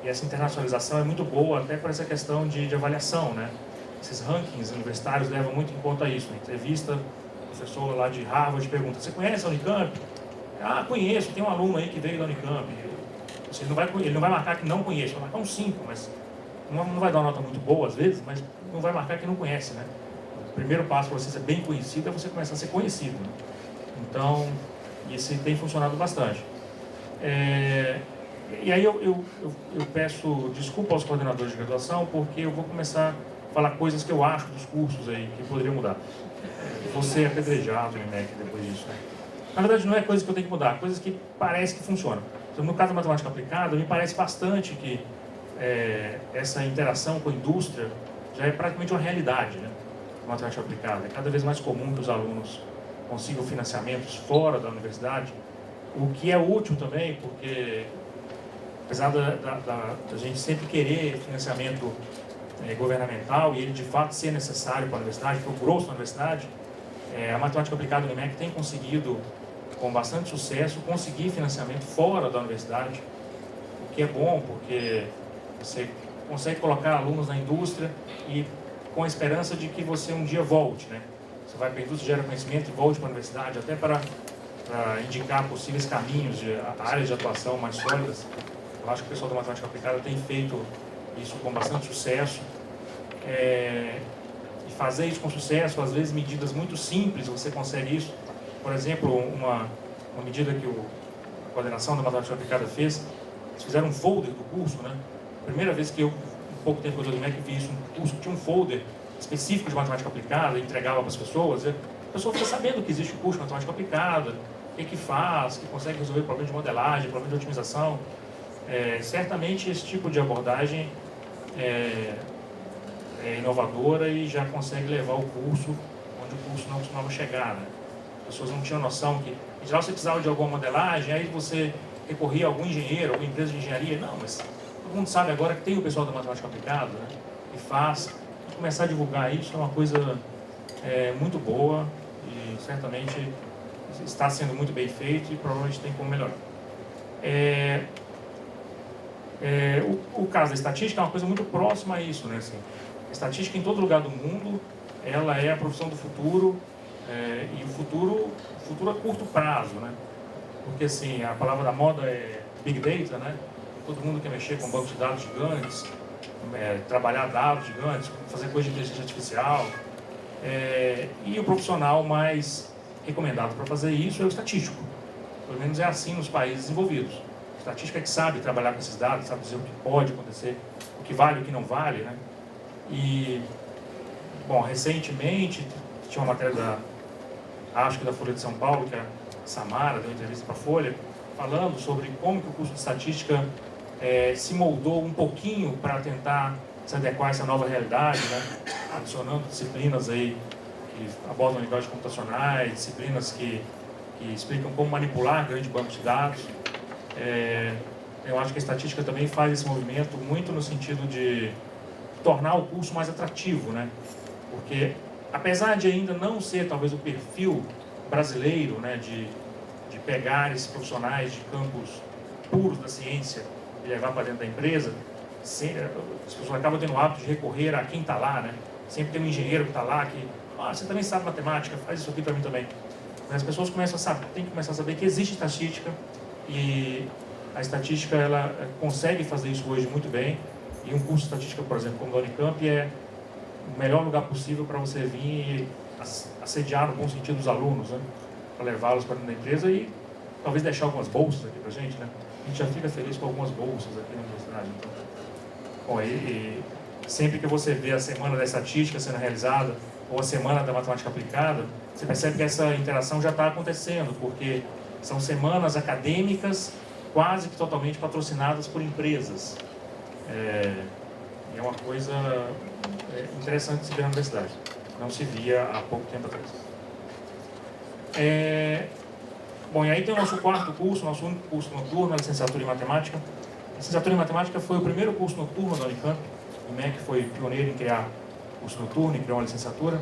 e essa internacionalização é muito boa até por essa questão de avaliação, né? Esses rankings universitários levam muito em conta isso. Na entrevista, o professor lá de Harvard pergunta, você conhece a Unicamp? Conheço, tem um aluno aí que veio da Unicamp. Ele não vai marcar que não conhece, vai marcar um 5, mas não vai dar uma nota muito boa às vezes, mas não vai marcar que não conhece, né? O primeiro passo para você ser bem conhecido é você começar a ser conhecido, né? Então, isso tem funcionado bastante. E aí eu peço desculpa aos coordenadores de graduação, porque eu vou começar a falar coisas que eu acho dos cursos aí que poderiam mudar. Vou ser apedrejado no IMEC depois disso, né? Na verdade, não é coisa que eu tenho que mudar, coisas que parece que funcionam. Então, no caso da matemática aplicada, me parece bastante que essa interação com a indústria já é praticamente uma realidade, né? A matemática aplicada. É cada vez mais comum que os alunos consigam financiamentos fora da universidade, o que é útil também, porque apesar da gente sempre querer financiamento governamental e ele de fato ser necessário para a universidade, para o grosso da universidade, a matemática aplicada no IMEC tem conseguido, com bastante sucesso, conseguir financiamento fora da universidade, o que é bom, porque você consegue colocar alunos na indústria e com a esperança de que você um dia volte, né? Você vai para a indústria, gera conhecimento e volte para a universidade, até para para indicar possíveis caminhos de áreas de atuação mais sólidas. Eu acho que o pessoal da matemática aplicada tem feito isso com bastante sucesso. E fazer isso com sucesso, às vezes medidas muito simples, você consegue isso. Por exemplo, uma medida que a coordenação da matemática aplicada fez, eles fizeram um folder do curso, né? Primeira vez que eu, um pouco tempo que eu estou no MEC, vi isso, um curso que tinha um folder específico de matemática aplicada, entregava para as pessoas, a pessoa fica sabendo que existe o curso de matemática aplicada, o que faz, que consegue resolver problema de modelagem, problema de otimização. Certamente esse tipo de abordagem é inovadora e já consegue levar o curso onde o curso não costumava chegar, né? As pessoas não tinham noção que, em geral, você precisava de alguma modelagem, aí você recorria a algum engenheiro, alguma empresa de engenharia. Não, mas todo mundo sabe agora que tem o pessoal da matemática aplicada, né? E faz. E começar a divulgar isso é uma coisa muito boa e certamente está sendo muito bem feito e provavelmente tem como melhorar. O caso da estatística é uma coisa muito próxima a isso, né? Assim, a estatística em todo lugar do mundo, ela é a profissão do futuro, e o futuro a curto prazo, né? Porque assim, a palavra da moda é Big Data, né? Todo mundo quer mexer com bancos de dados gigantes, trabalhar dados gigantes, fazer coisa de inteligência artificial. E o profissional mais recomendado para fazer isso é o estatístico. Pelo menos é assim nos países desenvolvidos. O estatístico é que sabe trabalhar com esses dados, sabe dizer o que pode acontecer, o que vale e o que não vale, né? E, bom, recentemente tinha uma matéria acho que da Folha de São Paulo, que a Samara deu uma entrevista para a Folha, falando sobre como que o curso de estatística se moldou um pouquinho para tentar se adequar a essa nova realidade, né? Adicionando disciplinas aí que abordam linguagens computacionais, disciplinas que explicam como manipular grandes bancos de dados. Eu acho que a estatística também faz esse movimento muito no sentido de tornar o curso mais atrativo, né? Porque apesar de ainda não ser talvez o perfil brasileiro, né, de pegar esses profissionais de campos puros da ciência e levar para dentro da empresa, as pessoas acabam tendo o hábito de recorrer a quem está lá, né? Sempre tem um engenheiro que está lá que, você também sabe matemática, faz isso aqui para mim também. Mas as pessoas têm que começar a saber que existe estatística e a estatística ela consegue fazer isso hoje muito bem. E um curso de estatística, por exemplo, como o da Unicamp, é o melhor lugar possível para você vir e assediar no bom sentido os alunos, né? Para levá-los para dentro da empresa e talvez deixar algumas bolsas aqui para a gente, né? A gente já fica feliz com algumas bolsas aqui na universidade. Então, bom, e sempre que você vê a Semana da Estatística sendo realizada ou a Semana da Matemática Aplicada, você percebe que essa interação já está acontecendo, porque são semanas acadêmicas quase que totalmente patrocinadas por empresas. É uma coisa interessante de se ver na universidade. Não se via há pouco tempo atrás. Bom, e aí tem o nosso quarto curso, nosso único curso noturno, a licenciatura em matemática. A licenciatura em matemática foi o primeiro curso noturno da Unicamp. O MEC foi pioneiro em criar curso noturno e criou uma licenciatura.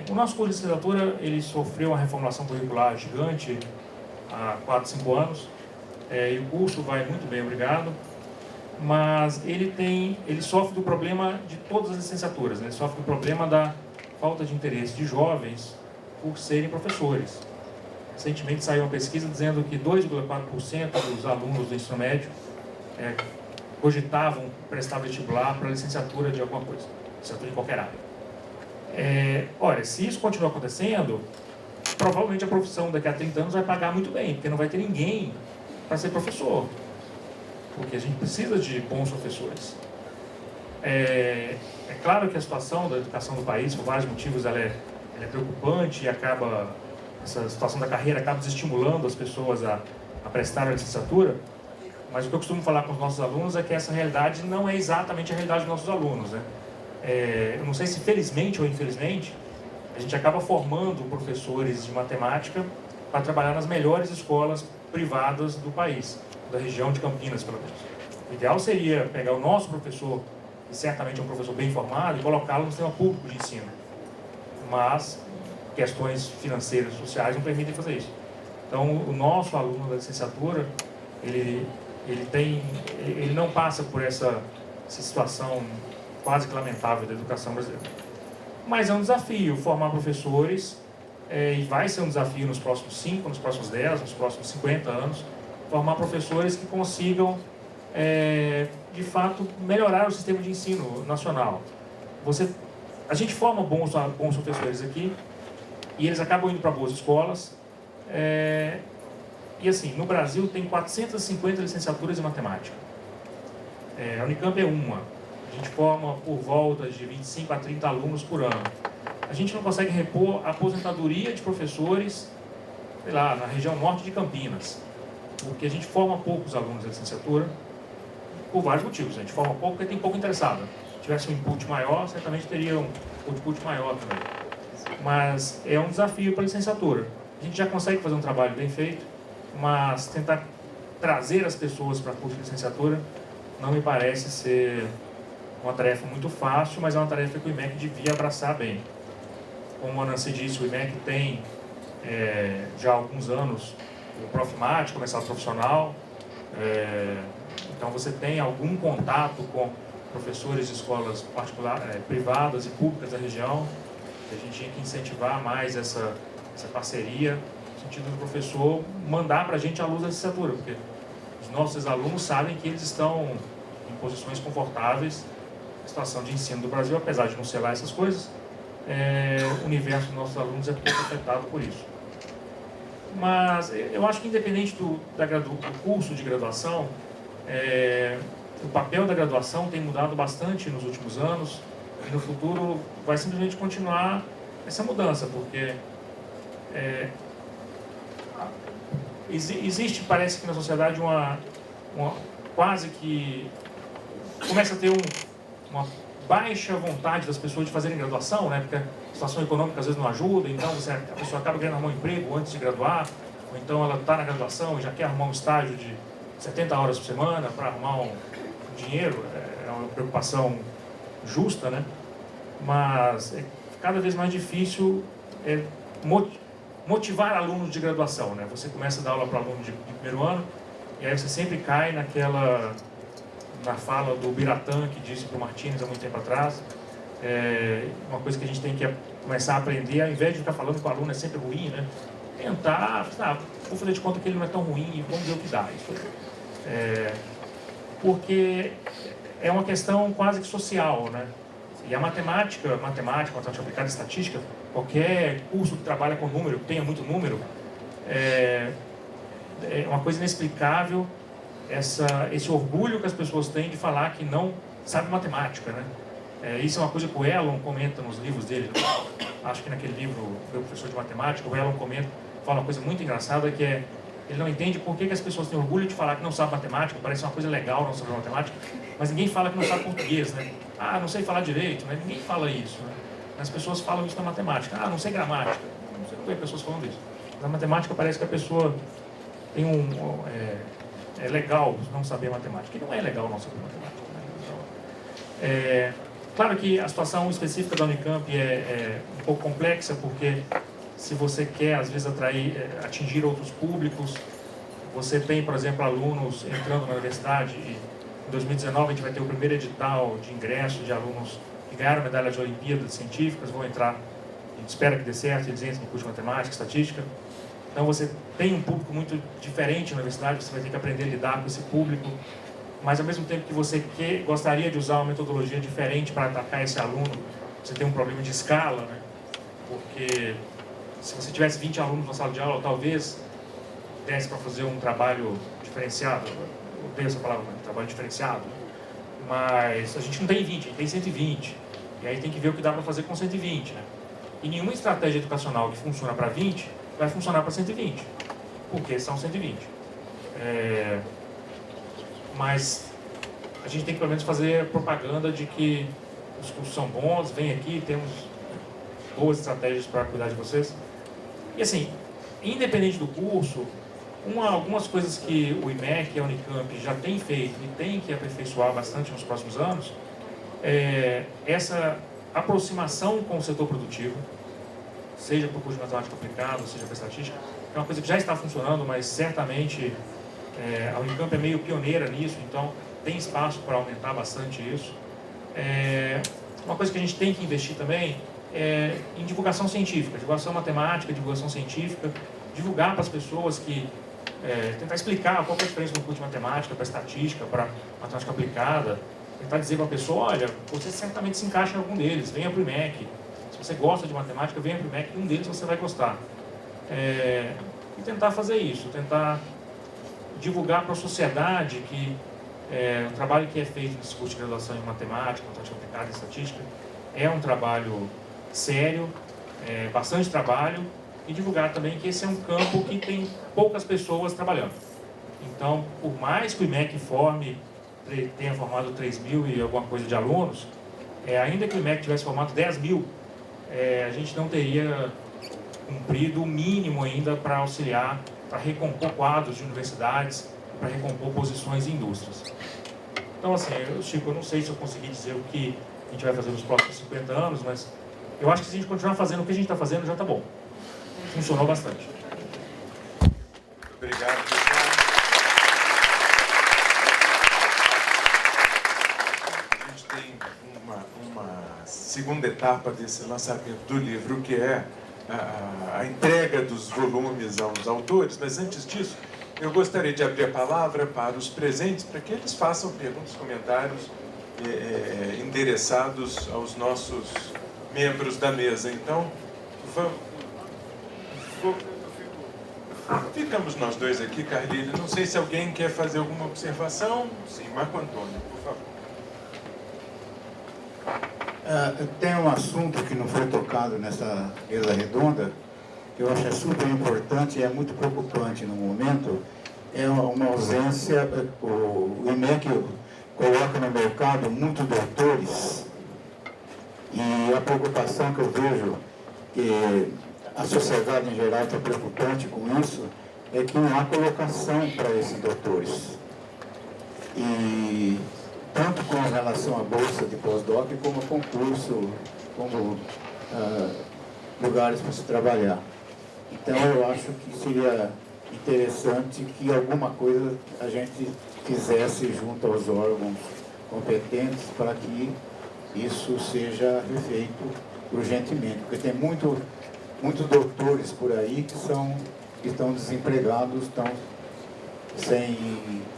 O nosso curso de licenciatura ele sofreu uma reformulação curricular gigante há 4, 5 anos. E o curso vai muito bem, obrigado. Mas ele sofre do problema de todas as licenciaturas, né? Ele sofre do problema da falta de interesse de jovens por serem professores. Recentemente saiu uma pesquisa dizendo que 2,4% dos alunos do ensino médio cogitavam prestar vestibular para licenciatura de alguma coisa, licenciatura em qualquer área. Olha, se isso continuar acontecendo, provavelmente a profissão daqui a 30 anos vai pagar muito bem, porque não vai ter ninguém para ser professor. Porque a gente precisa de bons professores. É claro que a situação da educação do país, por vários motivos, ela é preocupante e essa situação da carreira acaba desestimulando as pessoas a prestar a licenciatura, mas o que eu costumo falar com os nossos alunos é que essa realidade não é exatamente a realidade dos nossos alunos, né? Eu não sei se felizmente ou infelizmente, a gente acaba formando professores de matemática para trabalhar nas melhores escolas privadas do país, da região de Campinas, pelo menos. O ideal seria pegar o nosso professor, que certamente é um professor bem formado, e colocá-lo no sistema público de ensino. Mas questões financeiras, sociais não permitem fazer isso. Então, o nosso aluno da licenciatura, ele não passa por essa situação quase que lamentável da educação brasileira. Mas é um desafio formar professores e vai ser um desafio nos próximos 5, nos próximos 10, nos próximos 50 anos, formar professores que consigam, de fato, melhorar o sistema de ensino nacional. A gente forma bons professores aqui, e eles acabam indo para boas escolas, e assim, no Brasil tem 450 licenciaturas em matemática. A Unicamp é uma. A gente forma por volta de 25 a 30 alunos por ano. A gente não consegue repor a aposentadoria de professores, sei lá, na região norte de Campinas, porque a gente forma poucos alunos da licenciatura, por vários motivos. A gente forma pouco porque tem pouco interessado. Se tivesse um input maior, certamente teria um output maior também. Mas é um desafio para a licenciatura. A gente já consegue fazer um trabalho bem feito, mas tentar trazer as pessoas para a curso de licenciatura não me parece ser uma tarefa muito fácil, mas é uma tarefa que o IMEC devia abraçar bem. Como a Nancy disse, o IMEC tem já há alguns anos o Profmat, começado profissional, então você tem algum contato com professores de escolas particulares, privadas e públicas da região, que a gente tinha que incentivar mais essa parceria, no sentido do professor mandar para a gente a luz da licenciatura, porque os nossos alunos sabem que eles estão em posições confortáveis. A situação de ensino do Brasil, apesar de não ser lá essas coisas, o universo dos nossos alunos é pouco afetado por isso. Mas eu acho que independente do curso de graduação, o papel da graduação tem mudado bastante nos últimos anos, e no futuro vai simplesmente continuar essa mudança, porque existe, parece que na sociedade, uma quase que começa a ter uma baixa vontade das pessoas de fazerem graduação, né? Porque a situação econômica às vezes não ajuda, então a pessoa acaba querendo arrumar um emprego antes de graduar, ou então ela está na graduação e já quer arrumar um estágio de 70 horas por semana para arrumar um dinheiro. É uma preocupação justa, né? Mas é cada vez mais difícil motivar alunos de graduação, né? Você começa a dar aula para alunos de primeiro ano, e aí você sempre cai na fala do Biratã, que disse para o Martins há muito tempo atrás, uma coisa que a gente tem que começar a aprender, ao invés de ficar falando que o aluno é sempre ruim, né? Tentar, vou fazer de conta que ele não é tão ruim e vamos ver o que dá. Porque é uma questão quase que social, né? E a matemática aplicada, estatística, qualquer curso que trabalha com número, que tenha muito número, é uma coisa inexplicável, esse orgulho que as pessoas têm de falar que não sabe matemática, né? Isso é uma coisa que o Elon comenta nos livros dele. Acho que naquele livro, Meu Professor de Matemática, o Elon fala uma coisa muito engraçada, que ele não entende por que as pessoas têm orgulho de falar que não sabe matemática, parece uma coisa legal não saber matemática, mas ninguém fala que não sabe português, né? Não sei falar direito, né? Ninguém fala isso, né? As pessoas falam isso na matemática. Não sei gramática. Não sei por que as pessoas falam isso. Na matemática parece que a pessoa tem é legal não saber matemática. E não é legal não saber matemática, né? Então, claro que a situação específica da Unicamp é um pouco complexa, porque se você quer, às vezes, atingir outros públicos, você tem, por exemplo, alunos entrando na universidade, e em 2019 a gente vai ter o primeiro edital de ingresso de alunos que ganharam medalha de Olimpíadas Científicas, vão entrar, a gente espera que dê certo, eles entrem no curso de matemática, estatística. Então você tem um público muito diferente na universidade, você vai ter que aprender a lidar com esse público, mas ao mesmo tempo que você gostaria de usar uma metodologia diferente para atacar esse aluno, você tem um problema de escala, né? Porque se você tivesse 20 alunos na sala de aula, talvez desse para fazer um trabalho diferenciado. Eu odeio essa palavra, mas trabalho diferenciado. Mas a gente não tem 20, a gente tem 120. E aí tem que ver o que dá para fazer com 120, né? E nenhuma estratégia educacional que funciona para 20 vai funcionar para 120, porque são 120. Mas a gente tem que pelo menos fazer propaganda de que os cursos são bons, vem aqui, temos boas estratégias para cuidar de vocês. E assim, independente do curso, algumas coisas que o IMEC e a Unicamp já tem feito e tem que aperfeiçoar bastante nos próximos anos, essa aproximação com o setor produtivo, seja para o curso de matemática aplicada, seja para estatística, é uma coisa que já está funcionando, mas certamente a Unicamp é meio pioneira nisso, então tem espaço para aumentar bastante isso. Uma coisa que a gente tem que investir também em divulgação científica, divulgação matemática, divulgação científica, divulgar para as pessoas que tentar explicar qual é a diferença do curso de matemática para estatística, para matemática aplicada, tentar dizer para a pessoa, olha, você certamente se encaixa em algum deles, venha para o IMEC, se você gosta de matemática, venha para o IMEC, um deles você vai gostar. E tentar fazer isso, tentar divulgar para a sociedade que o trabalho que é feito nesse curso de graduação em matemática, matemática aplicada e estatística, é um trabalho sério, bastante trabalho, e divulgar também que esse é um campo que tem poucas pessoas trabalhando. Então, por mais que o IMEC tenha formado 3.000 e alguma coisa de alunos, ainda que o IMEC tivesse formado 10.000, a gente não teria cumprido o mínimo ainda para auxiliar, para recompor quadros de universidades, para recompor posições em indústrias. Então, assim, Chico, eu não sei se eu consegui dizer o que a gente vai fazer nos próximos 50 anos, mas eu acho que se a gente continuar fazendo o que a gente está fazendo, já está bom. Funcionou bastante. Muito obrigado, pessoal. A gente tem uma segunda etapa desse lançamento do livro, que é a entrega dos volumes aos autores, mas antes disso, eu gostaria de abrir a palavra para os presentes, para que eles façam perguntas, comentários endereçados aos nossos membros da mesa. Então, ficamos nós dois aqui, Carlílio. Não sei se alguém quer fazer alguma observação. Sim, Marco Antônio, por favor. Tem um assunto que não foi tocado nessa mesa redonda, que eu acho super importante e é muito preocupante no momento, é uma ausência. O IMEC coloca no mercado muitos doutores, e a preocupação que eu vejo, que a sociedade em geral está preocupante com isso, é que não há colocação para esses doutores. E tanto com relação à bolsa de pós-doc, como a concurso, como lugares para se trabalhar. Então eu acho que seria interessante que alguma coisa a gente fizesse junto aos órgãos competentes para que isso seja refeito urgentemente, porque tem muitos doutores por aí que estão desempregados, estão sem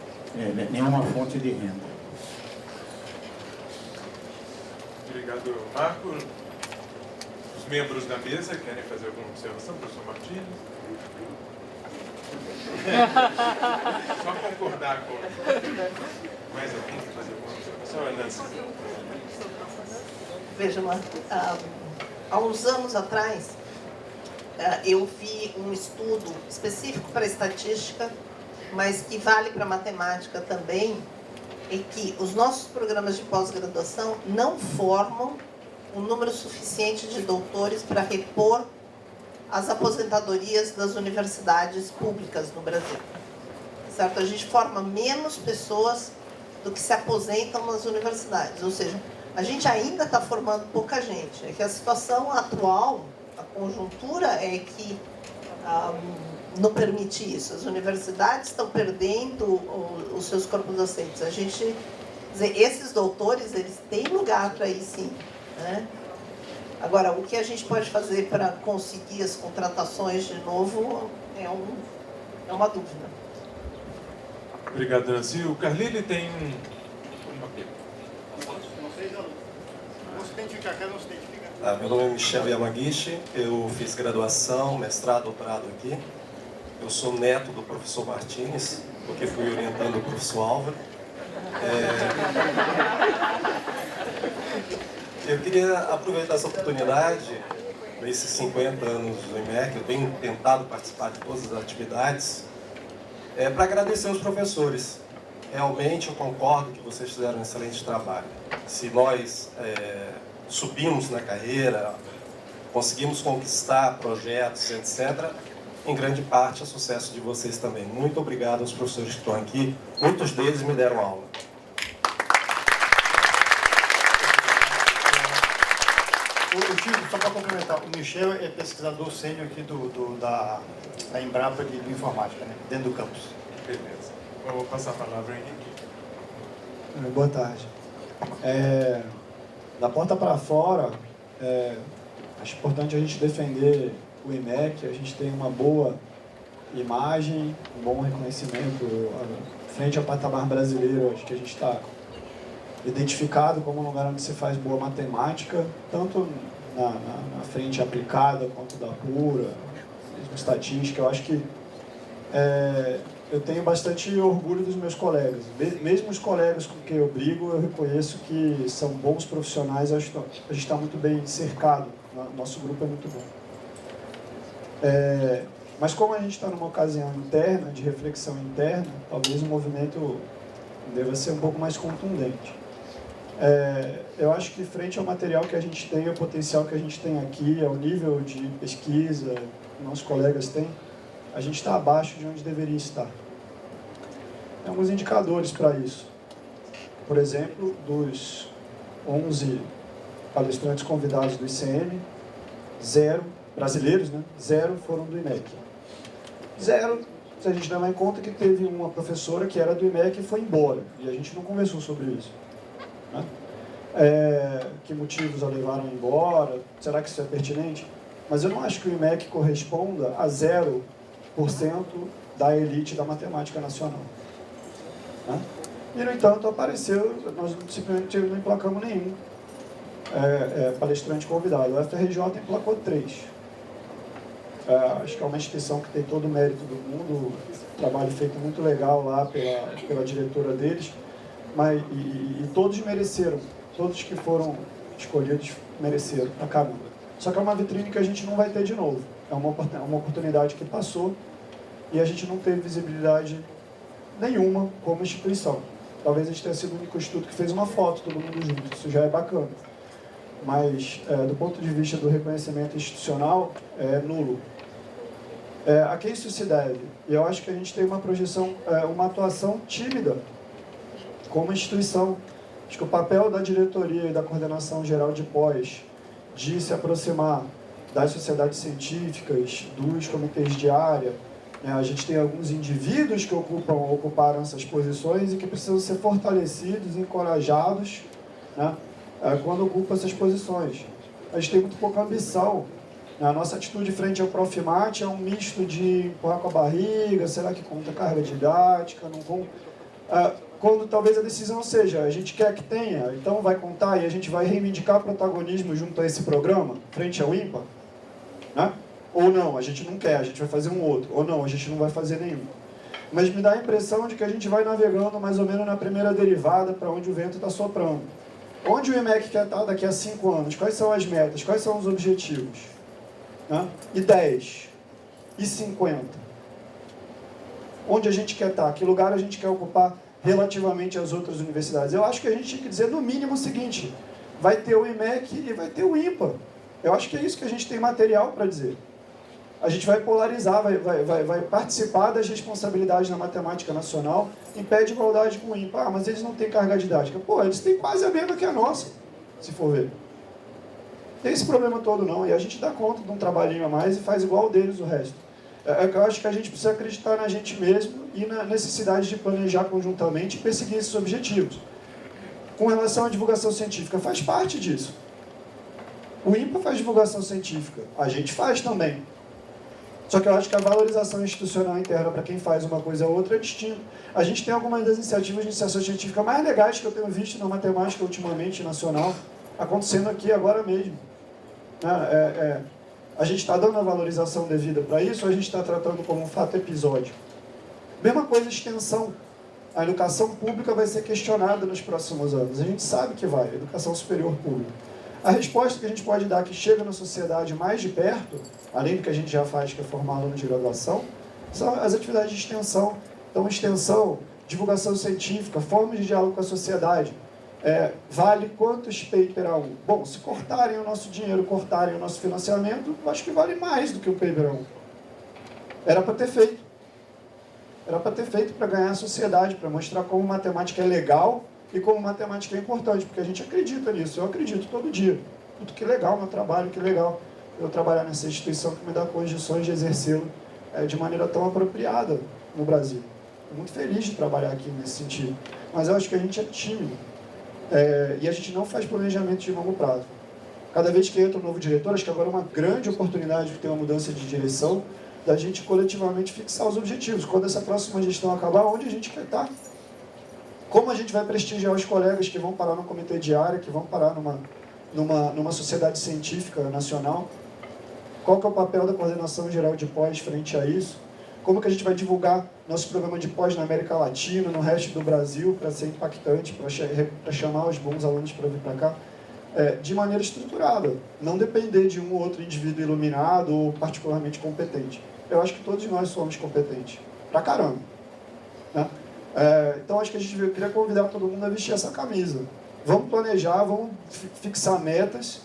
nenhuma fonte de renda. Obrigado, Marco. Os membros da mesa querem fazer alguma observação, professor Martins? Só concordar com mais alguém que fazer alguma observação, Nancy? Veja, Marco, há uns anos atrás, eu vi um estudo específico para estatística, mas que vale para matemática também, em que os nossos programas de pós-graduação não formam um número suficiente de doutores para repor as aposentadorias das universidades públicas no Brasil. Certo? A gente forma menos pessoas do que se aposentam nas universidades, ou seja, a gente ainda está formando pouca gente. É que a situação atual, a conjuntura é que não permite isso. As universidades estão perdendo os seus corpos docentes. A gente, quer dizer, esses doutores, eles têm lugar para ir sim, né? Agora, o que a gente pode fazer para conseguir as contratações de novo é uma dúvida. Obrigado, Nancy. O Carlílio tem uma pergunta. Meu nome é Michel Yamaguchi, eu fiz graduação, mestrado, doutorado aqui. Eu sou neto do professor Martins, porque fui orientando o professor Álvaro. Eu queria aproveitar essa oportunidade, nesses 50 anos do IMEC, eu tenho tentado participar de todas as atividades, para agradecer aos professores. Realmente eu concordo que vocês fizeram um excelente trabalho. Se nós subimos na carreira, conseguimos conquistar projetos, etc., em grande parte é sucesso de vocês também. Muito obrigado aos professores que estão aqui. Muitos deles me deram aula. Chico, só para complementar, o Michel é pesquisador sênior aqui da Embrapa de Informática, né? Dentro do campus. Beleza. Eu vou passar a palavra ao Henrique. Boa tarde. Da porta para fora, Acho importante a gente defender o IMEC, a gente tem uma boa imagem, um bom reconhecimento frente ao patamar brasileiro. Acho que a gente está identificado como um lugar onde se faz boa matemática, tanto na frente aplicada quanto da pura, mesmo estatística. Eu acho que eu tenho bastante orgulho dos meus colegas. Mesmo os colegas com quem eu brigo, eu reconheço que são bons profissionais. A gente está muito bem cercado. Nosso grupo é muito bom. Mas como a gente está numa ocasião interna, de reflexão interna, talvez o movimento deva ser um pouco mais contundente. Eu acho que frente ao material que a gente tem, ao potencial que a gente tem aqui, ao nível de pesquisa que nossos colegas têm, a gente está abaixo de onde deveria estar. Tem alguns indicadores para isso. Por exemplo, dos 11 palestrantes convidados do ICM, 0, brasileiros, né? 0 foram do IMEC. 0, se a gente levar em conta que teve uma professora que era do IMEC e foi embora, e a gente não conversou sobre isso. Né? Que motivos a levaram embora? Será que isso é pertinente? Mas eu não acho que o IMEC corresponda a 0% da elite da matemática nacional. Né? E, no entanto, apareceu, nós simplesmente não emplacamos nenhum palestrante convidado. O FRJ emplacou 3. Acho que é uma instituição que tem todo o mérito do mundo, um trabalho feito muito legal lá pela diretora deles, e todos mereceram, todos que foram escolhidos mereceram pra caramba. Só que é uma vitrine que a gente não vai ter de novo. É uma oportunidade que passou e a gente não teve visibilidade nenhuma como instituição. Talvez a gente tenha sido o único instituto que fez uma foto, todo mundo junto, isso já é bacana. Mas, do ponto de vista do reconhecimento institucional, é nulo. A quem isso se deve? E eu acho que a gente tem uma projeção, uma atuação tímida como instituição. Acho que o papel da diretoria e da coordenação geral de pós de se aproximar das sociedades científicas, dos comitês de área, a gente tem alguns indivíduos que ocuparam essas posições e que precisam ser fortalecidos, encorajados, né, quando ocupam essas posições. A gente tem muito pouca ambição. A nossa atitude frente ao Profimate é um misto de empurrar com a barriga, será que conta carga didática, não conta? Quando talvez a decisão seja, a gente quer que tenha, então vai contar e a gente vai reivindicar protagonismo junto a esse programa, frente ao IMPA, né? Ou não, a gente não quer, a gente vai fazer um outro, ou não, a gente não vai fazer nenhum. Mas me dá a impressão de que a gente vai navegando mais ou menos na primeira derivada para onde o vento está soprando. Onde o IMEC quer estar daqui a 5 anos? Quais são as metas? Quais são os objetivos? Né? E 10? E 50? Onde a gente quer estar? Que lugar a gente quer ocupar relativamente às outras universidades? Eu acho que a gente tinha que dizer no mínimo o seguinte: vai ter o IMEC e vai ter o IMPA. Eu acho que é isso que a gente tem material para dizer. A gente vai polarizar, vai participar das responsabilidades na matemática nacional em pé de igualdade com o IMPA. Mas eles não têm carga didática. Pô, eles têm quase a mesma que a nossa, se for ver. Não tem esse problema todo não. E a gente dá conta de um trabalhinho a mais e faz igual deles o resto. Eu acho que a gente precisa acreditar na gente mesmo e na necessidade de planejar conjuntamente e perseguir esses objetivos. Com relação à divulgação científica, faz parte disso. O IMPA faz divulgação científica, a gente faz também. Só que eu acho que a valorização institucional interna para quem faz uma coisa ou outra é distinta. A gente tem algumas das iniciativas de iniciação científica mais legais que eu tenho visto na matemática ultimamente nacional, acontecendo aqui agora mesmo. A gente está dando a valorização devida para isso ou a gente está tratando como um fato episódico? Mesma coisa, extensão. A educação pública vai ser questionada nos próximos anos. A gente sabe que vai, educação superior pública. A resposta que a gente pode dar, que chega na sociedade mais de perto, além do que a gente já faz, que é formar aluno de graduação, são as atividades de extensão. Então, extensão, divulgação científica, formas de diálogo com a sociedade. Vale quantos paper a um? Bom, se cortarem o nosso dinheiro, cortarem o nosso financiamento, eu acho que vale mais do que o paper a um. Era para ter feito. Era para ter feito para ganhar a sociedade, para mostrar como matemática é legal e como matemática é importante, porque a gente acredita nisso, eu acredito todo dia. Puta, que legal meu trabalho, que legal eu trabalhar nessa instituição que me dá condições de exercê-lo de maneira tão apropriada no Brasil. Estou muito feliz de trabalhar aqui nesse sentido, mas eu acho que a gente é tímido e a gente não faz planejamento de longo prazo. Cada vez que entra um novo diretor, acho que agora é uma grande oportunidade de ter uma mudança de direção, da gente coletivamente fixar os objetivos. Quando essa próxima gestão acabar, onde a gente quer estar? Como a gente vai prestigiar os colegas que vão parar no comitê de área, que vão parar numa sociedade científica nacional? Qual que é o papel da coordenação geral de pós frente a isso? Como que a gente vai divulgar nosso programa de pós na América Latina, no resto do Brasil, para ser impactante, para chamar os bons alunos para vir para cá? De maneira estruturada, não depender de um ou outro indivíduo iluminado ou particularmente competente. Eu acho que todos nós somos competentes, pra caramba, né? Então acho que a gente queria convidar todo mundo a vestir essa camisa. Vamos planejar, vamos fixar metas,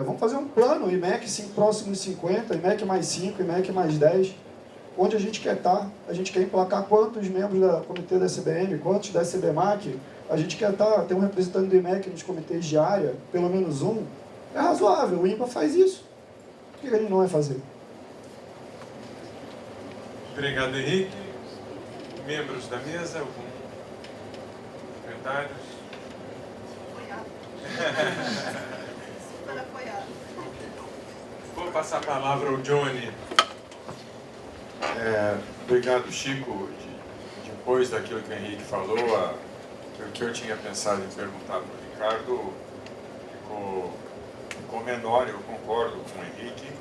vamos fazer um plano, IMEC próximos 50, IMEC mais 5, IMEC mais 10, onde a gente quer estar, a gente quer emplacar quantos membros do comitê da SBM, quantos da SBMAC, a gente quer ter um representante do IMEC nos comitês de área, pelo menos um. É razoável, o IMPA faz isso. Por que a gente não vai fazer? Obrigado, Henrique. Membros da mesa, algum comentários? Apoiado. Super apoiado. Vou passar a palavra ao Johnny. Obrigado, Chico. Depois daquilo que o Henrique falou, o que eu tinha pensado em perguntar para o Ricardo ficou menor. Eu concordo com o Henrique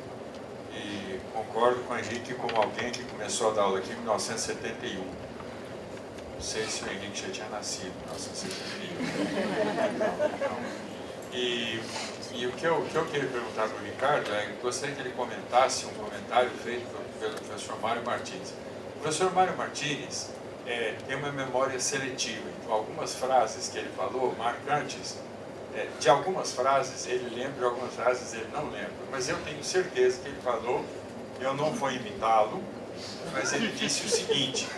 e concordo com o Henrique como alguém que começou a dar aula aqui em 1971. Não sei se o Henrique já tinha nascido em 1971. E o que eu queria perguntar para o Ricardo gostaria que ele comentasse um comentário feito pelo professor Mário Martins. O professor Mário Martins tem uma memória seletiva, então algumas frases que ele falou, marcantes, de algumas frases ele lembra, de algumas frases ele não lembra, mas eu tenho certeza que ele falou, eu não vou imitá-lo, mas ele disse o seguinte,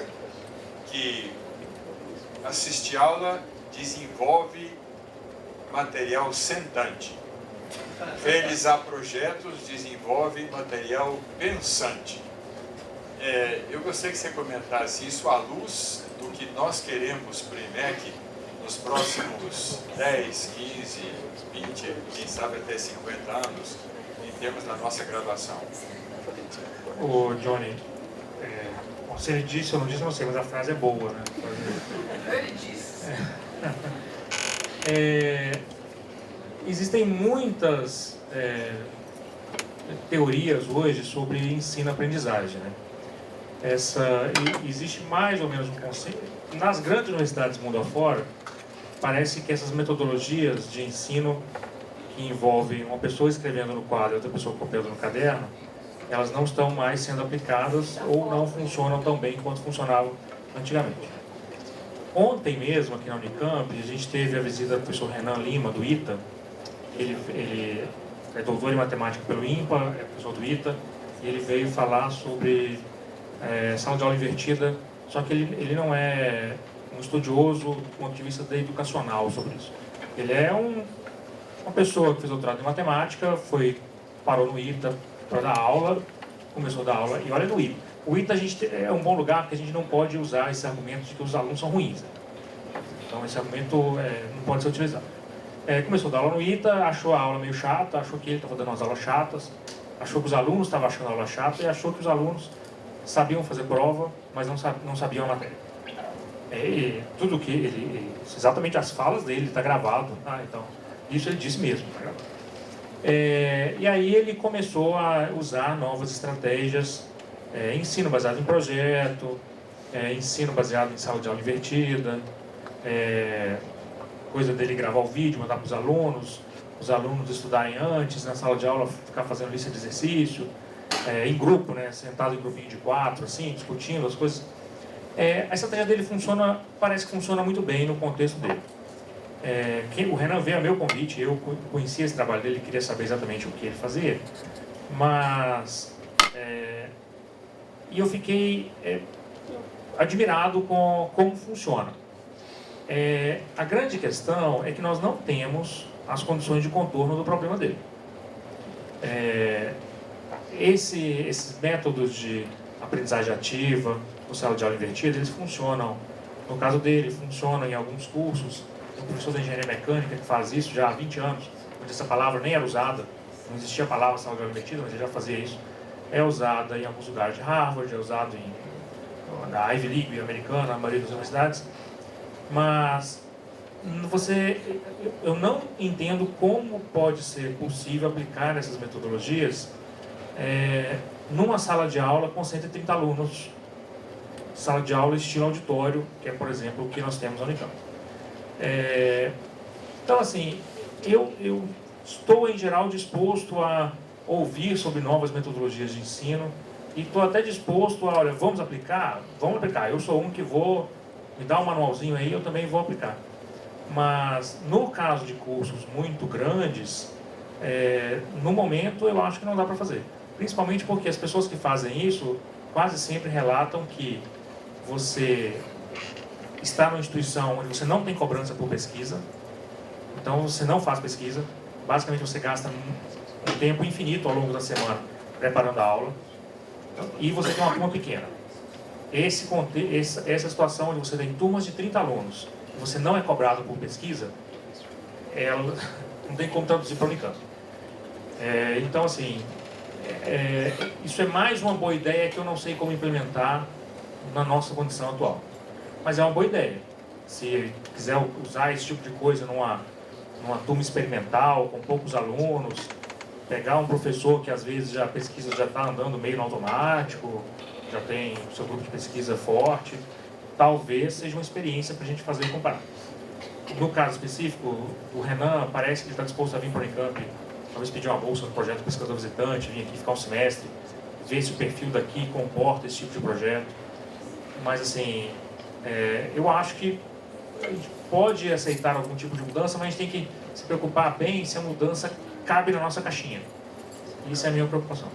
que assistir aula desenvolve material sentante, realizar projetos desenvolve material pensante. Eu gostaria que você comentasse isso à luz do que nós queremos para o IMEC nos próximos 10, 15, 20, quem sabe até 50 anos, em termos da nossa graduação. Ô, Johnny, se ele disse ou não disse, não sei, mas a frase é boa, né? Ele disse. Existem muitas teorias hoje sobre ensino-aprendizagem, né? Existe mais ou menos um conceito. Nas grandes universidades do mundo afora, parece que essas metodologias de ensino que envolvem uma pessoa escrevendo no quadro e outra pessoa copiando no caderno, elas não estão mais sendo aplicadas ou não funcionam tão bem quanto funcionavam antigamente. Ontem mesmo, aqui na Unicamp, a gente teve a visita do professor Renan Lima, do ITA. Ele é doutor em matemática pelo IMPA, é professor do ITA, e ele veio falar sobre sala de aula invertida, só que ele não é um estudioso do ponto de vista educacional sobre isso. Ele é uma pessoa que fez doutorado em matemática, parou no ITA para dar aula, começou a dar aula, e olha no ITA. O ITA é um bom lugar porque a gente não pode usar esse argumento de que os alunos são ruins. Então esse argumento não pode ser utilizado. Começou a dar aula no ITA, achou a aula meio chata, achou que ele estava dando umas aulas chatas, achou que os alunos estavam achando a aula chata e achou que os alunos sabiam fazer prova, mas não sabiam a matéria. Tudo que exatamente as falas dele, está gravado, então, isso ele disse mesmo, está gravado. E aí ele começou a usar novas estratégias, ensino baseado em projeto, ensino baseado em sala de aula invertida, coisa dele gravar o vídeo, mandar para os alunos estudarem antes, na sala de aula ficar fazendo lista de exercício, em grupo, né, sentado em grupinho de 4, assim, discutindo as coisas. A estratégia dele parece que funciona muito bem no contexto dele. O Renan veio a meu convite, eu conhecia esse trabalho dele, queria saber exatamente o que ele fazia, mas e eu fiquei admirado com como funciona. A grande questão é que nós não temos as condições de contorno do problema dele. Esses métodos de aprendizagem ativa, o sala de aula invertida, eles funcionam, no caso dele, funcionam em alguns cursos. Tem um professor de engenharia mecânica que faz isso já há 20 anos, onde essa palavra nem era usada, não existia a palavra sala de aula invertida, mas ele já fazia isso, é usada em alguns lugares de Harvard, é usado na Ivy League americana, na maioria das universidades, mas eu não entendo como pode ser possível aplicar essas metodologias numa sala de aula com 130 alunos, sala de aula estilo auditório, que é, por exemplo, o que nós temos na Unicamp. Então, assim, eu estou, em geral, disposto a ouvir sobre novas metodologias de ensino e estou até disposto a, olha, vamos aplicar? Vamos aplicar. Eu sou um que vou, me dar um manualzinho aí, eu também vou aplicar. Mas, no caso de cursos muito grandes, no momento, eu acho que não dá para fazer. Principalmente porque as pessoas que fazem isso quase sempre relatam que você está numa instituição onde você não tem cobrança por pesquisa, então você não faz pesquisa, basicamente você gasta um tempo infinito ao longo da semana preparando a aula, e você tem uma turma pequena. Essa situação onde você tem turmas de 30 alunos e você não é cobrado por pesquisa, ela não tem como traduzir para o Unicamp. Então, assim, isso é mais uma boa ideia que eu não sei como implementar na nossa condição atual. Mas é uma boa ideia. Se quiser usar esse tipo de coisa numa turma experimental, com poucos alunos, pegar um professor que às vezes a pesquisa já está andando meio no automático, já tem o seu grupo de pesquisa forte, talvez seja uma experiência para a gente fazer e comparar. No caso específico, o Renan parece que ele está disposto a vir para o Unicamp, talvez pedir uma bolsa no projeto pesquisador visitante, vir aqui ficar um semestre, ver se o perfil daqui comporta esse tipo de projeto. Mas, assim, eu acho que a gente pode aceitar algum tipo de mudança, mas a gente tem que se preocupar bem se a mudança cabe na nossa caixinha. Isso é a minha preocupação.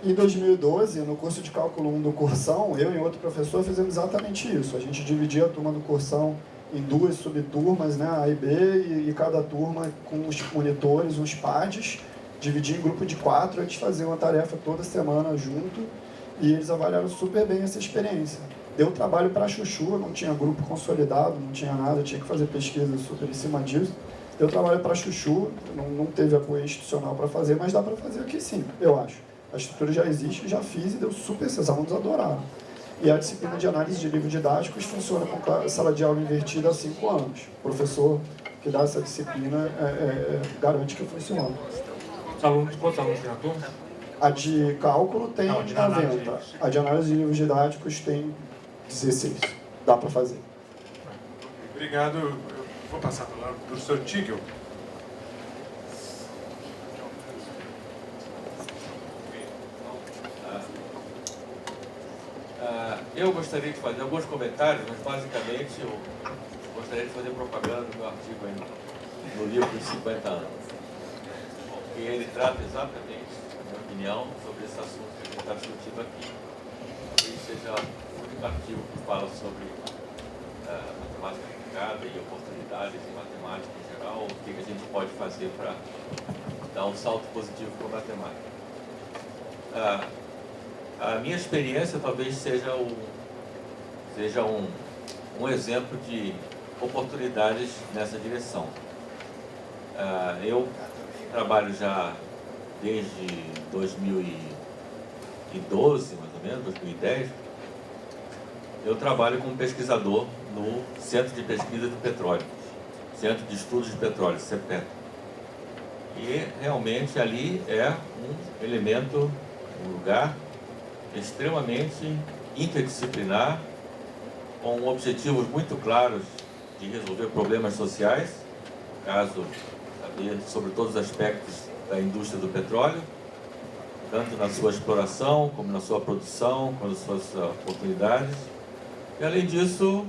Em 2012, no curso de cálculo 1 do Cursão, eu e outro professor fizemos exatamente isso. A gente dividia a turma do Cursão em duas subturmas, né, A e B, e cada turma com os monitores, os pads, dividia em grupo de 4, eles faziam uma tarefa toda semana junto, e eles avaliaram super bem essa experiência. Deu trabalho para a chuchu, não tinha grupo consolidado, não tinha nada, tinha que fazer pesquisa super em cima disso. Deu trabalho para a chuchu, não teve apoio institucional para fazer, mas dá para fazer aqui sim, eu acho. A estrutura já existe, já fiz e deu super, esses alunos adoraram. E a disciplina de análise de livros didáticos funciona com sala de aula invertida há 5 anos. O professor que dá essa disciplina garante que funciona. Quantos alunos tem na turma? A de cálculo tem 90. Análise. A de análise de livros didáticos tem 16. Dá para fazer. Obrigado. Eu vou passar a palavra para o professor Tigel. Eu gostaria de fazer alguns comentários, mas basicamente eu gostaria de fazer propaganda do meu artigo aí no livro dos 50 anos. Porque ele trata exatamente, na minha opinião, sobre esse assunto que a gente está discutindo aqui. Talvez seja o único artigo que fala sobre matemática aplicada e oportunidades em matemática em geral, o que a gente pode fazer para dar um salto positivo para a matemática. A minha experiência talvez seja um exemplo de oportunidades nessa direção. Eu trabalho já desde 2012, mais ou menos, 2010. Eu trabalho como pesquisador no Centro de Pesquisa de Petróleo, Centro de Estudos de Petróleo, CEPET. E realmente ali é um elemento, um lugar extremamente interdisciplinar, com objetivos muito claros de resolver problemas sociais, no caso, saber sobre todos os aspectos da indústria do petróleo, tanto na sua exploração, como na sua produção, como nas suas oportunidades. E, além disso,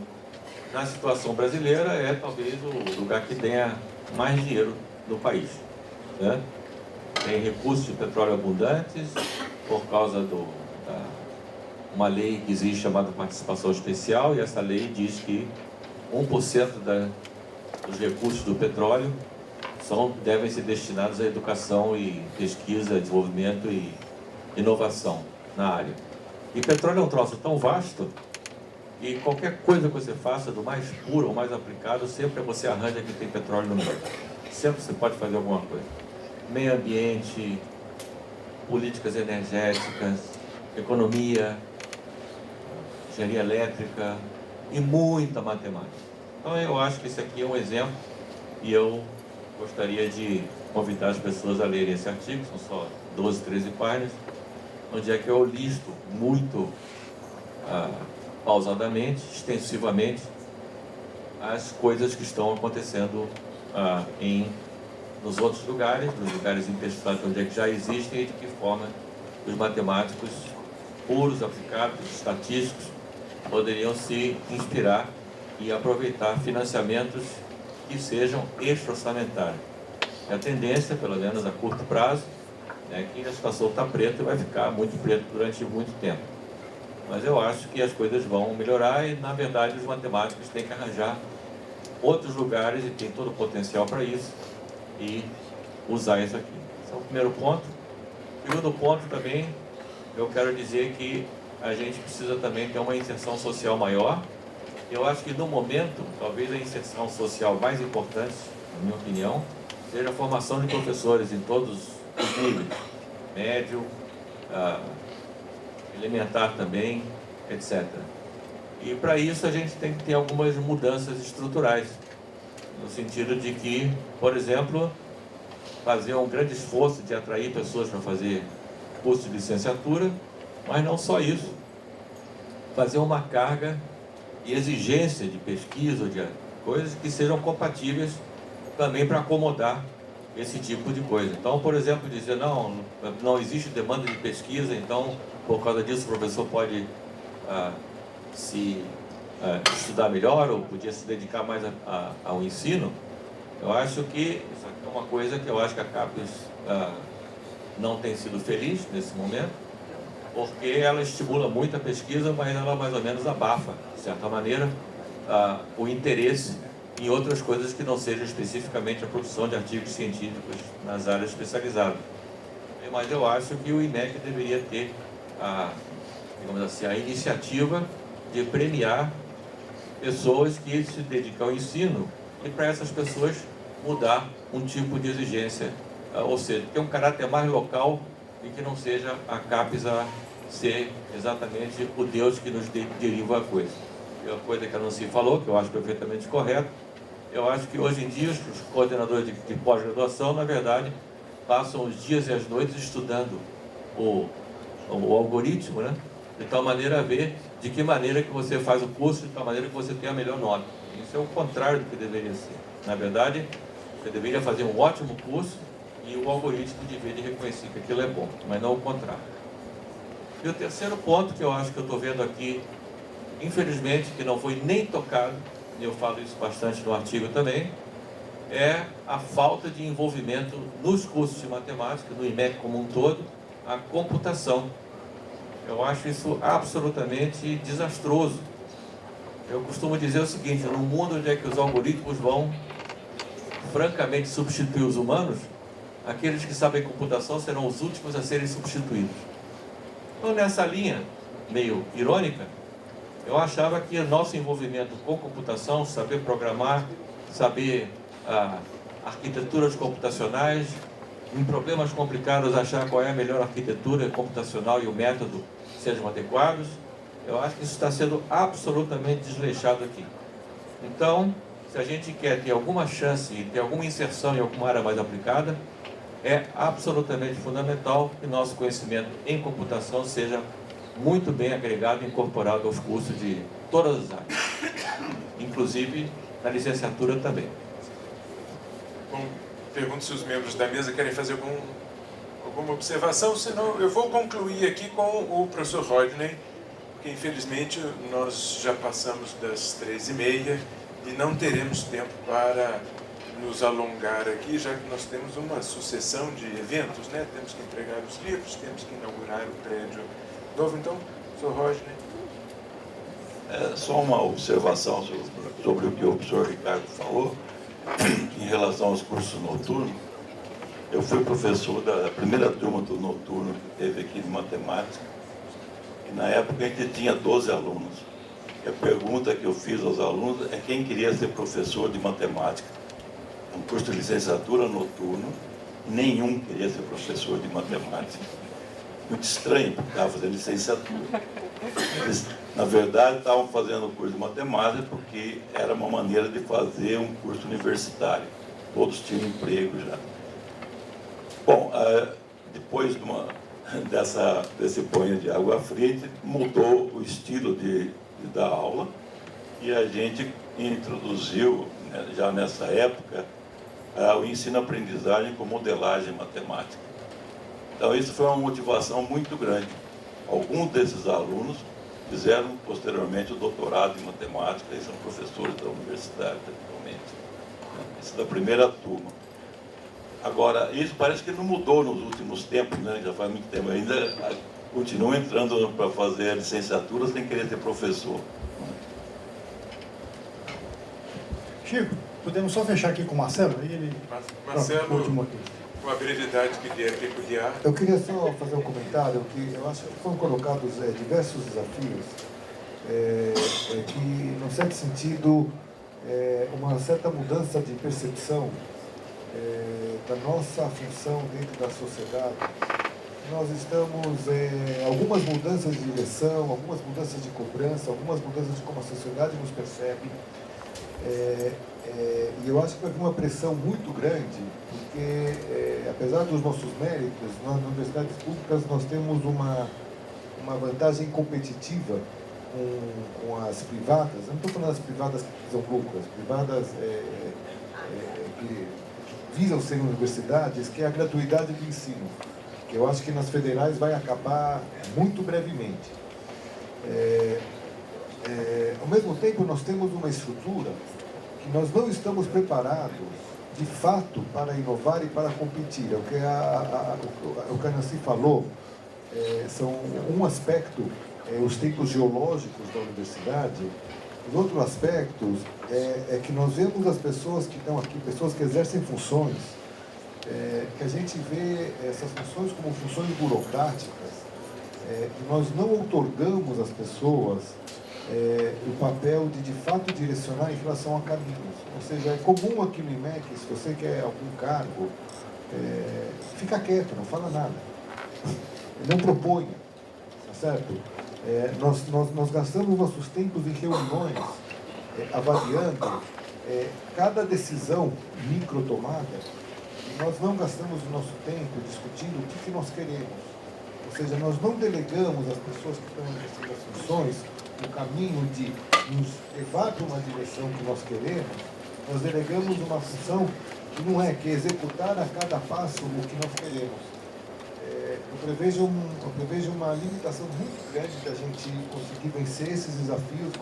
na situação brasileira, é talvez o lugar que tenha mais dinheiro no país, né? Tem recursos de petróleo abundantes, por causa uma lei que existe chamada participação especial, e essa lei diz que 1% dos recursos do petróleo devem ser destinados à educação e pesquisa, desenvolvimento e inovação na área. E petróleo é um troço tão vasto E qualquer coisa que você faça, do mais puro ou mais aplicado, sempre você arranja que tem petróleo no meio. Sempre você pode fazer alguma coisa. Meio ambiente, políticas energéticas, economia, engenharia elétrica e muita matemática. Então eu acho que esse aqui é um exemplo e eu gostaria de convidar as pessoas a lerem esse artigo, são só 12, 13 páginas, onde é que eu listo muito pausadamente, extensivamente, as coisas que estão acontecendo nos outros lugares, nos lugares investigados onde é que já existem e de que forma os matemáticos puros, aplicados, estatísticos, poderiam se inspirar e aproveitar financiamentos que sejam extra-orçamentários. A tendência, pelo menos a curto prazo, é que a situação está preta e vai ficar muito preto durante muito tempo. Mas eu acho que as coisas vão melhorar e, na verdade, os matemáticos têm que arranjar outros lugares e tem todo o potencial para isso e usar isso aqui. Esse é o primeiro ponto. O segundo ponto também, eu quero dizer que a gente precisa também ter uma inserção social maior. Eu acho que, no momento, talvez a inserção social mais importante, na minha opinião, seja a formação de professores em todos os níveis, médio, elementar também, etc. E para isso a gente tem que ter algumas mudanças estruturais, no sentido de que, por exemplo, fazer um grande esforço de atrair pessoas para fazer curso de licenciatura, mas não só isso, fazer uma carga e exigência de pesquisa, de coisas que sejam compatíveis também para acomodar esse tipo de coisa. Então, por exemplo, dizer, não existe demanda de pesquisa, então, por causa disso, o professor pode estudar melhor ou podia se dedicar mais ao ensino. Eu acho que isso aqui é uma coisa que eu acho que a CAPES não tem sido feliz nesse momento, porque ela estimula muito a pesquisa, mas ela mais ou menos abafa, de certa maneira, o interesse em outras coisas que não sejam especificamente a produção de artigos científicos nas áreas especializadas. Mas eu acho que o IMEC deveria ter digamos assim, a iniciativa de premiar pessoas que se dedicam ao ensino e para essas pessoas mudar um tipo de exigência, ou seja, ter um caráter mais local e que não seja a CAPES a ser exatamente o Deus que nos deriva a coisa. E a coisa que a Nancy falou, que eu acho perfeitamente correto, eu acho que hoje em dia os coordenadores de pós-graduação, na verdade, passam os dias e as noites estudando o algoritmo, né? De tal maneira a ver de que maneira que você faz o curso, de tal maneira que você tem a melhor nota. Isso é o contrário do que deveria ser. Na verdade, você deveria fazer um ótimo curso e o algoritmo deveria reconhecer que aquilo é bom, mas não o contrário. E o terceiro ponto que eu acho que eu estou vendo aqui, infelizmente, que não foi nem tocado, e eu falo isso bastante no artigo também, é a falta de envolvimento nos cursos de matemática, no IMEC como um todo, a computação. Eu acho isso absolutamente desastroso. Eu costumo dizer o seguinte, num mundo onde é que os algoritmos vão francamente substituir os humanos, aqueles que sabem computação serão os últimos a serem substituídos. Então, nessa linha meio irônica, eu achava que nosso envolvimento com computação, saber programar, saber arquiteturas computacionais, em problemas complicados achar qual é a melhor arquitetura computacional e o método sejam adequados, eu acho que isso está sendo absolutamente desleixado aqui. Então, se a gente quer ter alguma chance e ter alguma inserção em alguma área mais aplicada, é absolutamente fundamental que nosso conhecimento em computação seja muito bem agregado e incorporado aos cursos de todas as áreas, inclusive na licenciatura também. Bom, pergunto se os membros da mesa querem fazer alguma observação, senão eu vou concluir aqui com o professor Rodney, porque infelizmente nós já passamos das 3h30 e não teremos tempo para nos alongar aqui, já que nós temos uma sucessão de eventos, né? Temos que entregar os livros, temos que inaugurar o prédio novo. Então, professor Rodney. Só uma observação sobre o que o professor Ricardo falou em relação aos cursos noturnos. Eu fui professor da primeira turma do noturno que teve aqui de matemática, e na época a gente tinha 12 alunos. A pergunta que eu fiz aos alunos é quem queria ser professor de matemática. Um curso de licenciatura noturno, nenhum queria ser professor de matemática. Muito estranho, porque estava fazendo licenciatura. Eles, na verdade, estavam fazendo o curso de matemática porque era uma maneira de fazer um curso universitário. Todos tinham emprego já. Bom, depois desse banho de água fria, mudou o estilo de dar aula e a gente introduziu, né, já nessa época, o ensino-aprendizagem com modelagem matemática. Então, isso foi uma motivação muito grande. Alguns desses alunos fizeram posteriormente o doutorado em matemática e são professores da universidade atualmente. Isso da primeira turma. Agora, isso parece que não mudou nos últimos tempos, né? Já faz muito tempo. Ainda continuam entrando para fazer a licenciatura sem querer ser professor. Chico, podemos só fechar aqui com o Marcelo? Aí ele... Marcelo, com a brevidade que peculiar. Eu queria só fazer um comentário que eu acho que foram colocados diversos desafios que, num certo sentido, uma certa mudança de percepção da nossa função dentro da sociedade. Nós estamos algumas mudanças de direção, algumas mudanças de cobrança, algumas mudanças de como a sociedade nos percebe. E eu acho que vai haver uma pressão muito grande, porque, apesar dos nossos méritos, nas universidades públicas nós temos uma vantagem competitiva com as privadas. Eu não estou falando das privadas que visam lucro, as privadas que visam ser universidades, que é a gratuidade do ensino, que eu acho que nas federais vai acabar muito brevemente. Ao mesmo tempo, nós temos uma estrutura que nós não estamos preparados, de fato, para inovar e para competir. É o que o que a Nancy falou, são um aspecto, os tempos geológicos da universidade. Os outros aspectos é que nós vemos as pessoas que estão aqui, pessoas que exercem funções, que a gente vê essas funções como funções burocráticas, e nós não outorgamos às pessoas o papel de fato direcionar em relação a caminhos. Ou seja, é comum aqui no IMEC, se você quer algum cargo, fica quieto, não fala nada, não proponha, tá certo? Nós gastamos nossos tempos em reuniões, avaliando cada decisão microtomada, e nós não gastamos o nosso tempo discutindo o que nós queremos. Ou seja, nós não delegamos às pessoas que estão exercendo as funções o caminho de nos levar para uma direção que nós queremos. Nós delegamos uma função que não é, que é executar a cada passo o que nós queremos. Eu prevejo uma limitação muito grande da gente conseguir vencer esses desafios,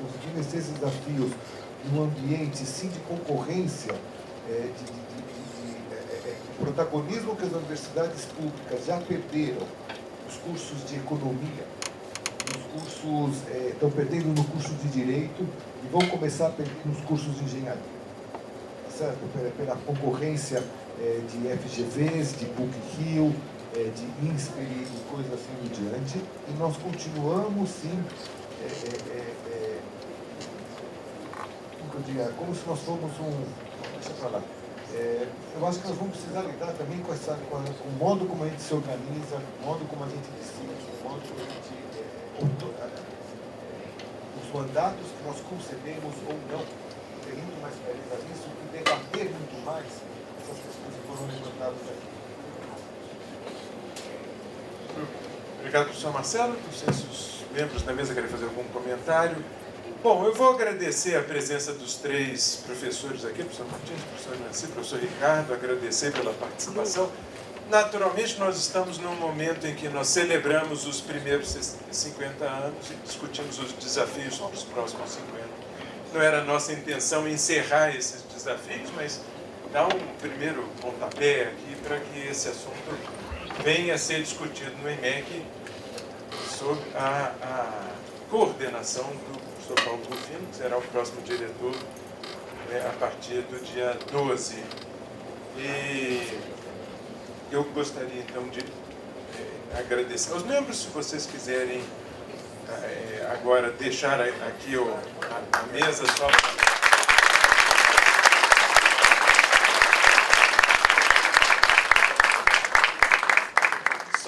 num ambiente, sim, de concorrência, de protagonismo que as universidades públicas já perderam, os cursos de economia, os cursos estão perdendo no curso de direito e vão começar a perder nos cursos de engenharia, tá certo? Pela concorrência de FGVs, de PUC-Rio, de INSPER e coisas assim em diante, e nós continuamos, sim, como se nós fôssemos deixa pra lá. Eu acho que nós vamos precisar lidar também com o modo como a gente se organiza, o modo como a gente decide, o modo como a gente... os mandatos que nós concedemos ou não, ter muito mais clareza nisso e debater muito mais essas questões que foram levantadas aqui. Obrigado, professor Marcelo. Não sei se os membros da mesa querem fazer algum comentário. Bom, eu vou agradecer a presença dos três professores aqui, professor Martins, professor Nancy, professor Ricardo, agradecer pela participação. Naturalmente, nós estamos num momento em que nós celebramos os primeiros 50 anos e discutimos os desafios para os próximos 50. Não era a nossa intenção encerrar esses desafios, mas dar um primeiro pontapé aqui para que esse assunto venha a ser discutido no IMEC sob a coordenação do professor Paulo Rufino, que será o próximo diretor a partir do dia 12. E eu gostaria então de agradecer aos membros, se vocês quiserem agora deixar aqui a mesa só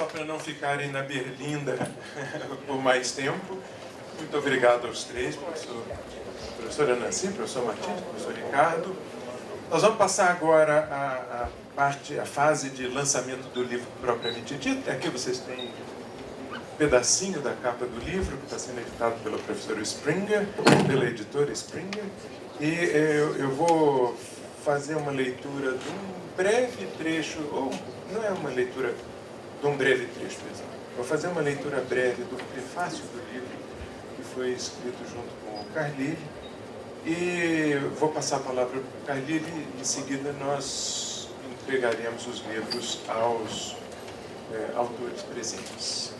para não ficarem na berlinda por mais tempo. Muito obrigado aos três, professora Nancy, professor Martins, professor Ricardo. Nós vamos passar agora a fase de lançamento do livro propriamente dito. Aqui vocês têm um pedacinho da capa do livro, que está sendo editado pelo professor Springer, pela editora Springer. E eu vou fazer uma leitura de um breve trecho, ou não é uma leitura de um breve trecho, vou fazer uma leitura breve do prefácio do livro, que foi escrito junto com o Carlile. E vou passar a palavra para o Carlile e em seguida nós entregaremos os livros aos autores presentes.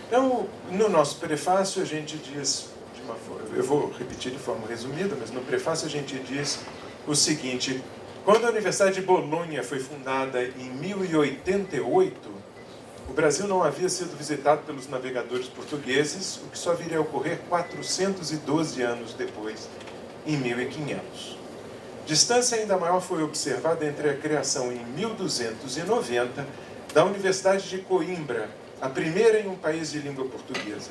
Então, no nosso prefácio a gente diz, de uma forma, eu vou repetir de forma resumida, mas no prefácio a gente diz o seguinte: quando a Universidade de Bolonha foi fundada em 1088, o Brasil não havia sido visitado pelos navegadores portugueses, o que só viria a ocorrer 412 anos depois, em 1500. Distância ainda maior foi observada entre a criação em 1290 da Universidade de Coimbra, a primeira em um país de língua portuguesa.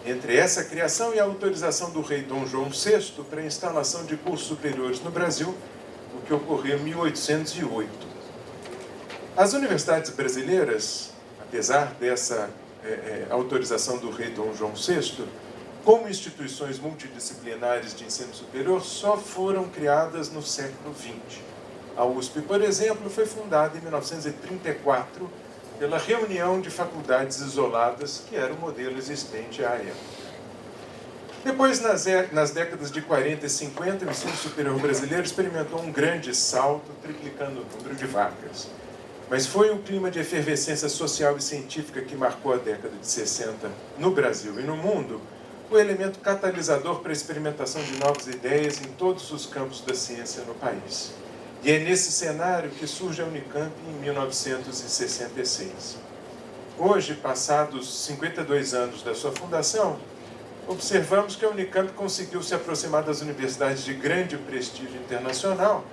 Entre essa criação e a autorização do rei Dom João VI para a instalação de cursos superiores no Brasil, o que ocorreu em 1808. As universidades brasileiras, apesar dessa autorização do rei Dom João VI, como instituições multidisciplinares de ensino superior, só foram criadas no século XX. A USP, por exemplo, foi fundada em 1934 pela reunião de faculdades isoladas, que era o modelo existente à época. Depois, nas décadas de 40 e 50, o ensino superior brasileiro experimentou um grande salto, triplicando o número de vagas. Mas foi o clima de efervescência social e científica que marcou a década de 60 no Brasil e no mundo, o elemento catalisador para a experimentação de novas ideias em todos os campos da ciência no país. E é nesse cenário que surge a Unicamp em 1966. Hoje, passados 52 anos da sua fundação, observamos que a Unicamp conseguiu se aproximar das universidades de grande prestígio internacional,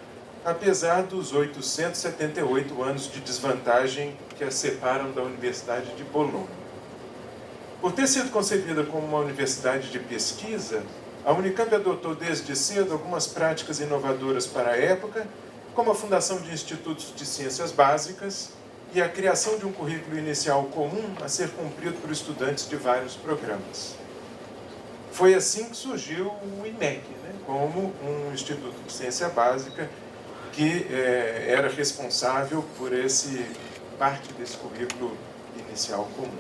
apesar dos 878 anos de desvantagem que a separam da Universidade de Bolonha. Por ter sido concebida como uma universidade de pesquisa, a Unicamp adotou desde cedo algumas práticas inovadoras para a época, como a fundação de institutos de ciências básicas e a criação de um currículo inicial comum a ser cumprido por estudantes de vários programas. Foi assim que surgiu o IMEC, como um instituto de ciência básica que era responsável por parte desse currículo inicial comum.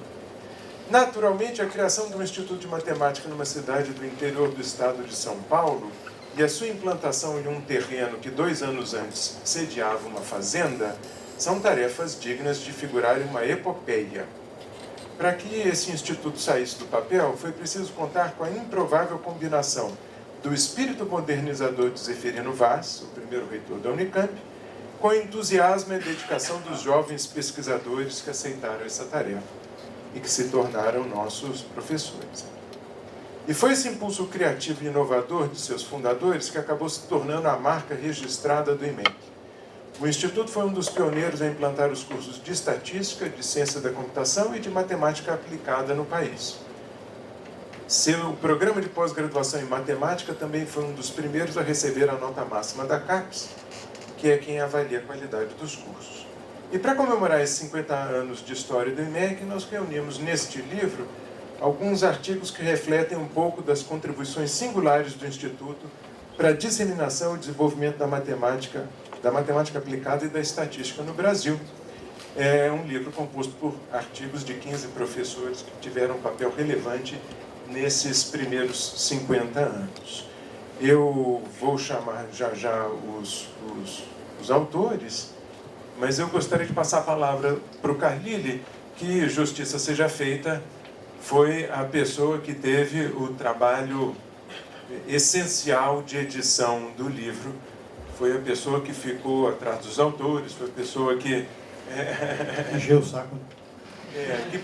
Naturalmente, a criação de um Instituto de Matemática numa cidade do interior do estado de São Paulo e a sua implantação em um terreno que 2 anos antes sediava uma fazenda são tarefas dignas de figurar em uma epopeia. Para que esse instituto saísse do papel, foi preciso contar com a improvável combinação do espírito modernizador de Zeferino Vaz, o primeiro reitor da Unicamp, com o entusiasmo e dedicação dos jovens pesquisadores que aceitaram essa tarefa e que se tornaram nossos professores. E foi esse impulso criativo e inovador de seus fundadores que acabou se tornando a marca registrada do IMEC. O Instituto foi um dos pioneiros a implantar os cursos de Estatística, de Ciência da Computação e de Matemática Aplicada no país. Seu programa de pós-graduação em Matemática também foi um dos primeiros a receber a nota máxima da CAPES, que é quem avalia a qualidade dos cursos. E para comemorar esses 50 anos de história do IMEC, nós reunimos neste livro alguns artigos que refletem um pouco das contribuições singulares do Instituto para a disseminação e desenvolvimento da matemática aplicada e da estatística no Brasil. É um livro composto por artigos de 15 professores que tiveram um papel relevante nesses primeiros 50 anos. Eu vou chamar já os autores, mas eu gostaria de passar a palavra para o Carlile, que, justiça seja feita, foi a pessoa que teve o trabalho essencial de edição do livro, foi a pessoa que ficou atrás dos autores, foi a pessoa que... Encheu o saco. que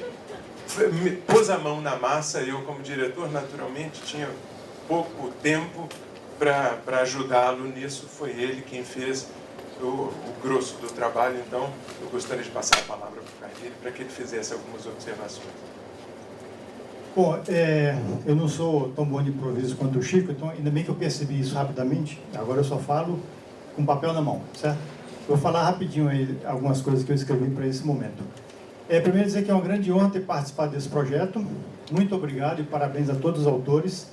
pôs a mão na massa. Eu, como diretor, naturalmente tinha pouco tempo para ajudá-lo nisso. Foi ele quem fez o grosso do trabalho. Então, eu gostaria de passar a palavra para o Carlírio para que ele fizesse algumas observações. Bom, eu não sou tão bom de improviso quanto o Chico, então ainda bem que eu percebi isso rapidamente. Agora eu só falo com papel na mão, certo? Vou falar rapidinho aí algumas coisas que eu escrevi para esse momento. Primeiro dizer que é uma grande honra ter participado desse projeto. Muito obrigado e parabéns a todos os autores.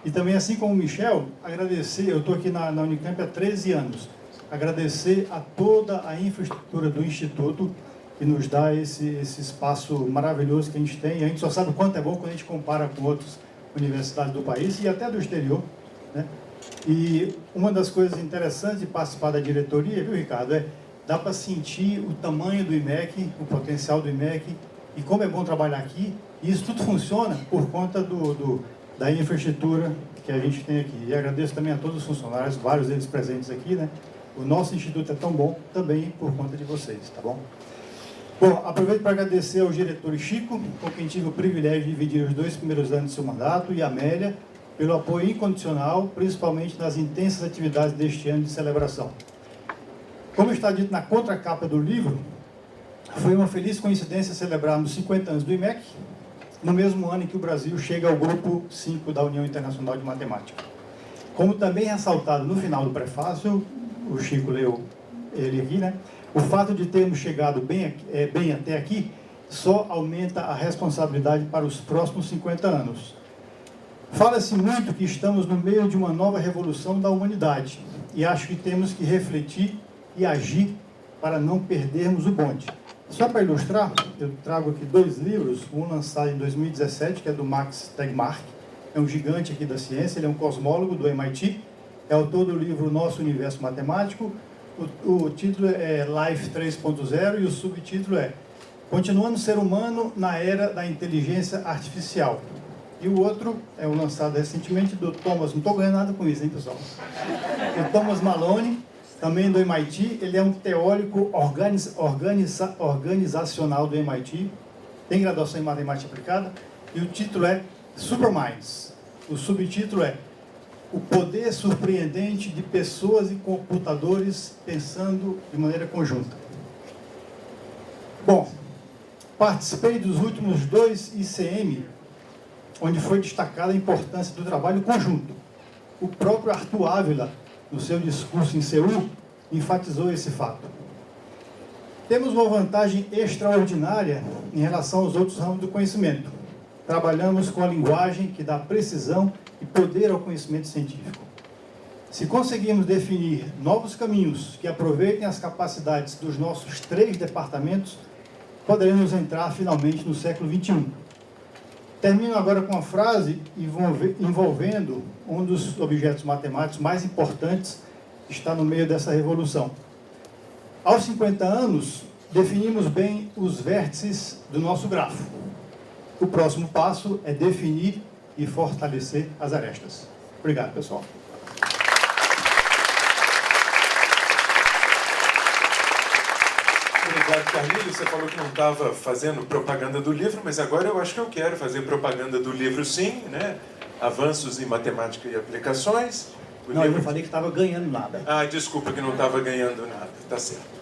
E também, assim como o Michel, agradecer, eu estou aqui na Unicamp há 13 anos, agradecer a toda a infraestrutura do Instituto que nos dá esse espaço maravilhoso que a gente tem. E a gente só sabe o quanto é bom quando a gente compara com outras universidades do país e até do exterior, né? E uma das coisas interessantes de participar da diretoria, viu, Ricardo, dá para sentir o tamanho do IMEC, o potencial do IMEC e como é bom trabalhar aqui. E isso tudo funciona por conta da infraestrutura que a gente tem aqui. E agradeço também a todos os funcionários, vários deles presentes aqui, né? O nosso instituto é tão bom também por conta de vocês, tá bom? Bom, aproveito para agradecer ao diretor Chico, com quem tive o privilégio de dividir os 2 primeiros anos do seu mandato, e a Amélia, pelo apoio incondicional, principalmente nas intensas atividades deste ano de celebração. Como está dito na contracapa do livro, foi uma feliz coincidência celebrarmos 50 anos do IMEC, no mesmo ano em que o Brasil chega ao grupo 5 da União Internacional de Matemática. Como também ressaltado no final do prefácio, o Chico leu ele aqui, né? O fato de termos chegado bem até aqui só aumenta a responsabilidade para os próximos 50 anos. Fala-se muito que estamos no meio de uma nova revolução da humanidade e acho que temos que refletir e agir para não perdermos o bonde. Só para ilustrar, eu trago aqui 2 livros, um lançado em 2017, que é do Max Tegmark, é um gigante aqui da ciência, ele é um cosmólogo do MIT, é autor do livro Nosso Universo Matemático. O título é Life 3.0 e o subtítulo é Continuando o Ser Humano na Era da Inteligência Artificial. E o outro é um lançado recentemente do Thomas, não estou ganhando nada com isso, hein, pessoal? O Thomas Malone, também do MIT, ele é um teórico organizacional do MIT, tem graduação em matemática aplicada, e o título é Superminds. O subtítulo é O Poder Surpreendente de Pessoas e Computadores Pensando de Maneira Conjunta. Bom, participei dos últimos 2 ICM, onde foi destacada a importância do trabalho conjunto. O próprio Arthur Ávila, no seu discurso em Seul, enfatizou esse fato. Temos uma vantagem extraordinária em relação aos outros ramos do conhecimento. Trabalhamos com a linguagem que dá precisão e poder ao conhecimento científico. Se conseguirmos definir novos caminhos que aproveitem as capacidades dos nossos 3 departamentos, poderemos entrar finalmente no século XXI. Termino agora com uma frase envolvendo um dos objetos matemáticos mais importantes que está no meio dessa revolução. Aos 50 anos, definimos bem os vértices do nosso grafo. O próximo passo é definir e fortalecer as arestas. Obrigado, pessoal. Obrigado, Carlírio. Você falou que não estava fazendo propaganda do livro, mas agora eu acho que eu quero fazer propaganda do livro, sim, né? Avanços em Matemática e Aplicações. Não, eu não falei que estava ganhando nada. Ah, desculpa que não estava ganhando nada, tá certo.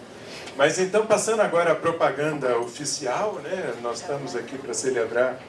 Mas então, passando agora à propaganda oficial, né? Nós estamos aqui para celebrar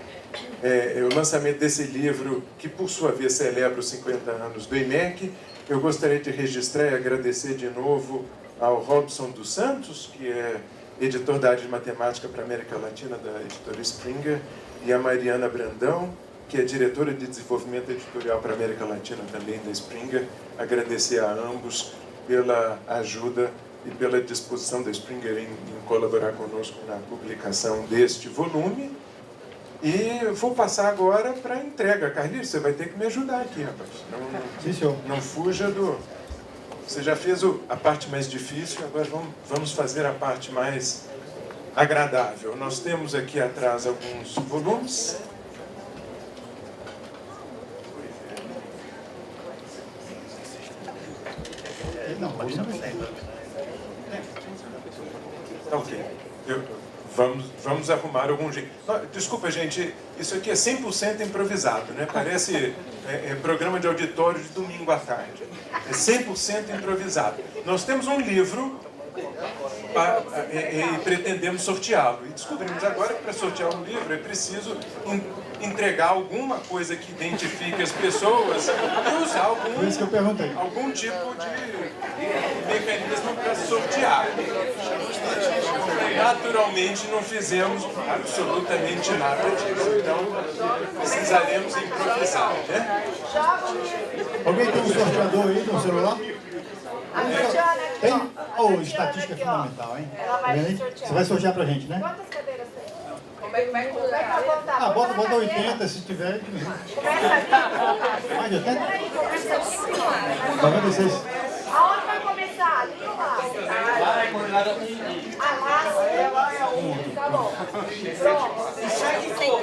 o lançamento desse livro, que por sua vez celebra os 50 anos do IMEC. Eu gostaria de registrar e agradecer de novo ao Robson dos Santos, que é editor da área de matemática para a América Latina da editora Springer, e a Mariana Brandão, que é diretora de desenvolvimento editorial para a América Latina também da Springer. Agradecer a ambos pela ajuda e pela disposição da Springer em colaborar conosco na publicação deste volume. E vou passar agora para a entrega. Carlírio, você vai ter que me ajudar aqui, rapaz. Sim, senhor. Não fuja do... Você já fez a parte mais difícil, agora vamos fazer a parte mais agradável. Nós temos aqui atrás alguns volumes. Não, pode não. Ok. Vamos vamos arrumar algum jeito. Desculpa, gente, isso aqui é 100% improvisado, né? Parece programa de auditório de domingo à tarde. É 100% improvisado. Nós temos um livro e pretendemos sorteá-lo. E descobrimos agora que para sortear um livro é preciso entregar alguma coisa que identifique as pessoas e usar Por isso que eu perguntei. algum tipo de mecanismo para sortear. Naturalmente não fizemos absolutamente nada disso, então precisaremos improvisar, né? Alguém tem um sorteador aí no celular? Tem? Oh, estatística é fundamental, hein? Tá vendo aí? Você vai sortear pra gente, né? Quantas cadeiras tem? Como é que vai botar? Ah, bota 80 se tiver. Mais de 80? 96. Aonde vai começar? Ali ou lá? Ah, lá? Tá bom. Pronto. Acho que são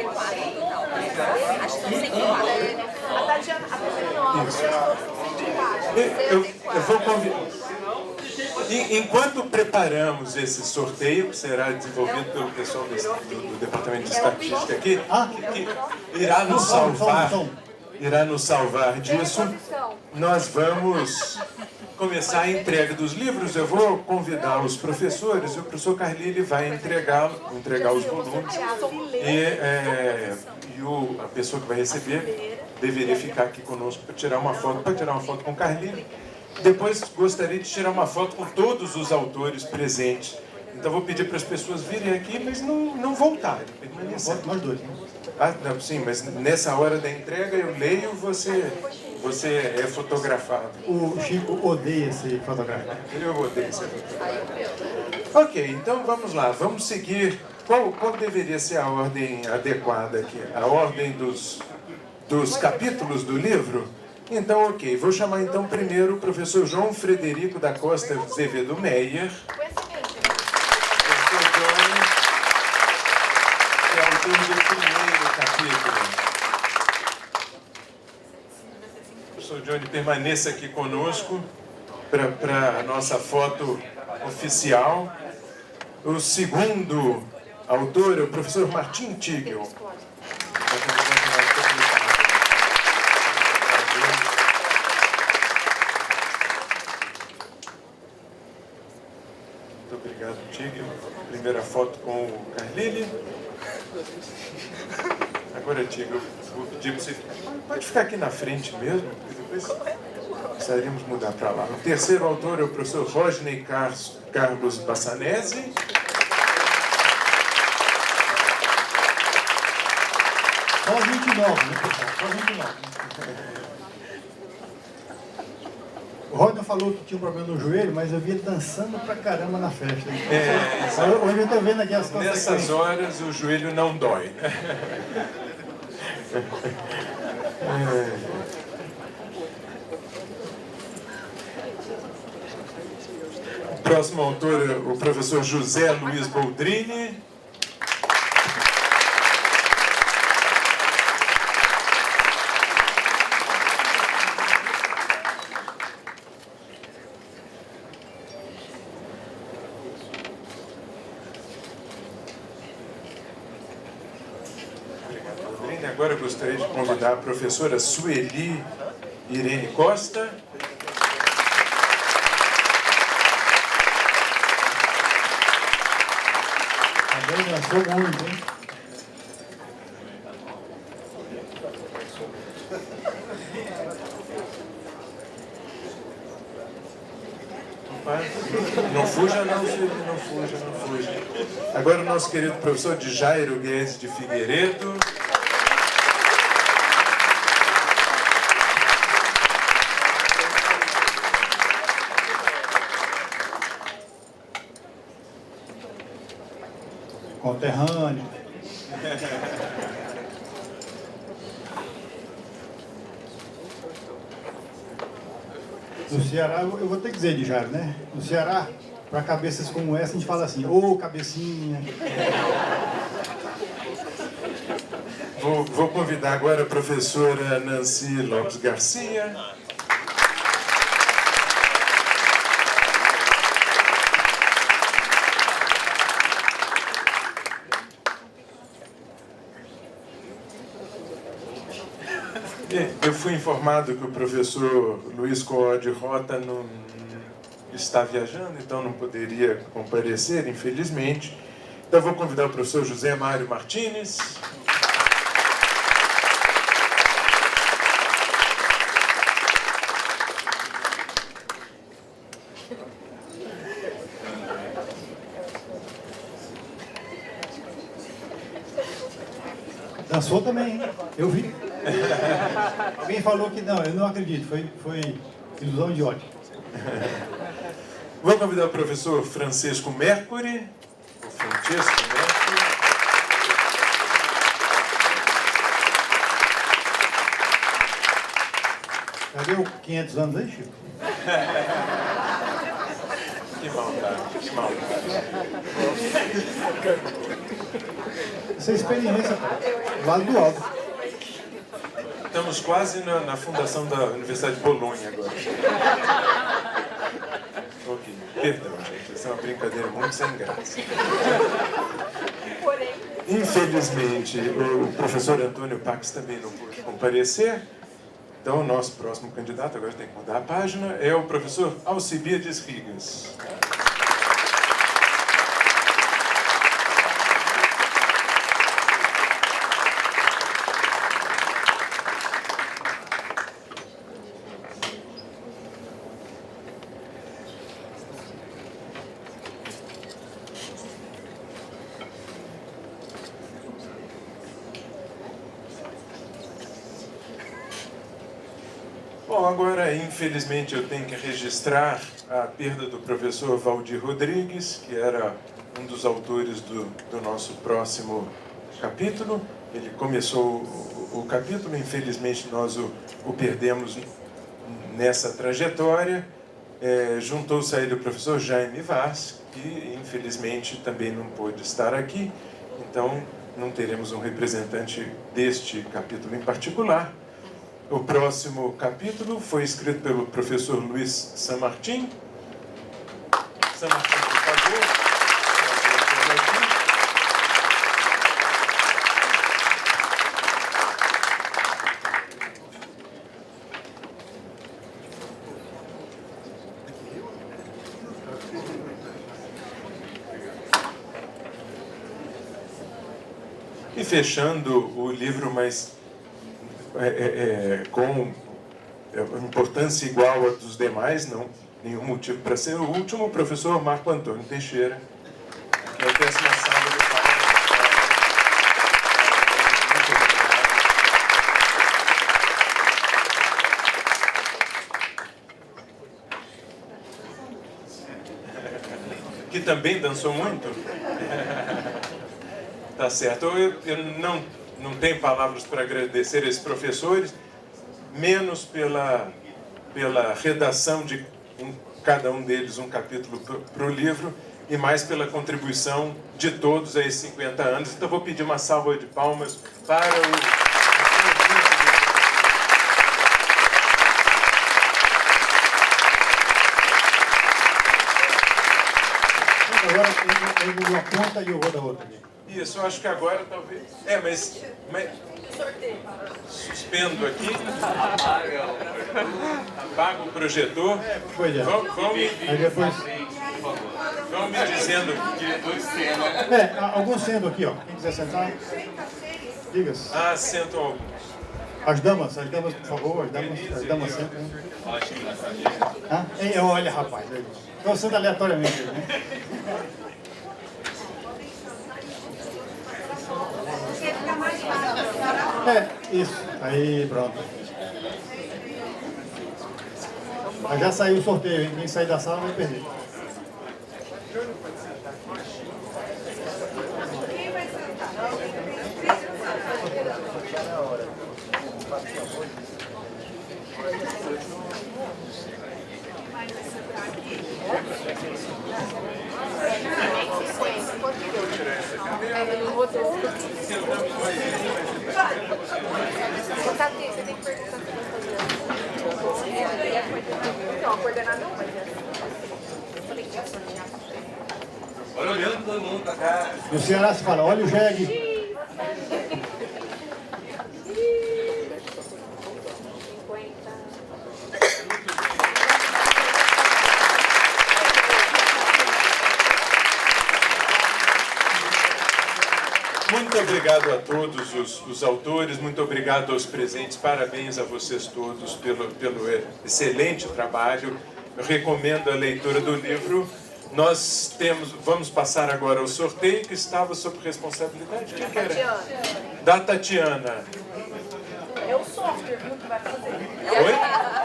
104. A Tatiana não, acho que são 104. Eu vou convidar. Enquanto preparamos esse sorteio, que será desenvolvido pelo pessoal do Departamento de Estatística aqui, que irá nos salvar disso, nós vamos começar a entrega dos livros. Eu vou convidar os professores e o professor Carlile vai entregar os volumes e a pessoa que vai receber deveria ficar aqui conosco para tirar uma foto com o Carlile. Depois gostaria de tirar uma foto com todos os autores presentes. Então vou pedir para as pessoas virem aqui, mas não voltarem, permanecerem. Nós dois, né? Ah, não, sim, mas nessa hora da entrega eu leio, você é fotografado. O Chico odeia ser fotografado. Eu odeio ser fotografado. Ok, então vamos lá, vamos seguir. Qual deveria ser a ordem adequada aqui? A ordem dos capítulos do livro? Então, ok, vou chamar então primeiro o professor João Frederico da Costa Azevedo Meyer. Professor João, que é autor do primeiro capítulo. Professor Johnny, permaneça aqui conosco para a nossa foto oficial. O segundo autor é o professor Martin Tigel. Muito obrigado, Tigel. Primeira foto com o Carlile. Agora, Tigel, vou pedir para você... Pode ficar aqui na frente mesmo, porque depois precisaríamos mudar para lá. O terceiro autor é o professor Rodney Carlos Bassanese. Só 29, né, pessoal? Só 29. O Rodney falou que tinha um problema no joelho, mas eu vi ele dançando pra caramba na festa. Hoje eu tô vendo aqui as consequências. Nessas horas o joelho não dói. O próximo autor é o professor José Luiz Boldrini. Agora eu gostaria de convidar a professora Sueli Irene Costa. Também dançou muito, hein? Não fuja não, Sueli, não fuja. Agora o nosso querido professor de Jairo Guedes de Figueiredo. Conterrâneo. No Ceará, eu vou ter que dizer de Jairo, né? No Ceará, para cabeças como essa, a gente fala assim, ô cabecinha. Vou convidar agora a professora Nancy Lopes Garcia. Eu fui informado que o professor Luiz Coó de Rota não está viajando, então não poderia comparecer, infelizmente. Então vou convidar o professor José Mário Martins. Dançou também, hein? Eu vi. Alguém falou que não, eu não acredito, foi ilusão de ódio. Vou convidar o professor Francisco Mercury. O Francisco Mercury. Cadê o 500 anos aí, Chico? Que maldade, que maldade. Essa experiência, vale do alto. Estamos quase na fundação da Universidade de Bolonha agora. Ok, perdão, gente. Essa é uma brincadeira muito sem graça. Infelizmente, o professor Antônio Pax também não pôde comparecer. Então, o nosso próximo candidato, agora tem que mudar a página, é o professor Alcibiades Rigas. Bom, agora, infelizmente, eu tenho que registrar a perda do professor Valdir Rodrigues, que era um dos autores do nosso próximo capítulo. Ele começou o capítulo, infelizmente nós o perdemos nessa trajetória. Juntou-se a ele o professor Jaime Vaz, que infelizmente também não pôde estar aqui, então não teremos um representante deste capítulo em particular. O próximo capítulo foi escrito pelo professor Luiz San Martín. San Martín, por favor. E fechando o livro, mas com importância igual a dos demais, não nenhum motivo para ser o último, o professor Marco Antônio Teixeira, que é o 10ª sala do Muito que também dançou muito. Tá certo. Eu não tenho palavras para agradecer a esses professores, menos pela redação de cada um deles um capítulo para o livro, e mais pela contribuição de todos a esses 50 anos. Então vou pedir uma salva de palmas para o... Agora eu vou uma ponta e eu vou da outra. Isso, eu acho que agora talvez... mas suspendo aqui. Apaga o projetor. Vão me dizendo... Alguns sentam aqui, ó. Quem quiser sentar, diga-se. Ah, sentam alguns. As damas, por favor, as damas sentam. Olha, rapaz. Então senta aleatoriamente. Né? Isso. Aí, pronto. Mas já saiu o sorteio, hein? Quem sair da sala vai perder. Você tem que perguntar se então, a coordenadora vai ser Olha olhando todo mundo pra cá. No Ceará se fala, olha o jegue. Muito obrigado a todos os autores, muito obrigado aos presentes, parabéns a vocês todos pelo excelente trabalho. Eu recomendo a leitura do livro. Vamos passar agora ao sorteio, que estava sob responsabilidade de quem era? Da Tatiana. É o software que vai fazer. Oi?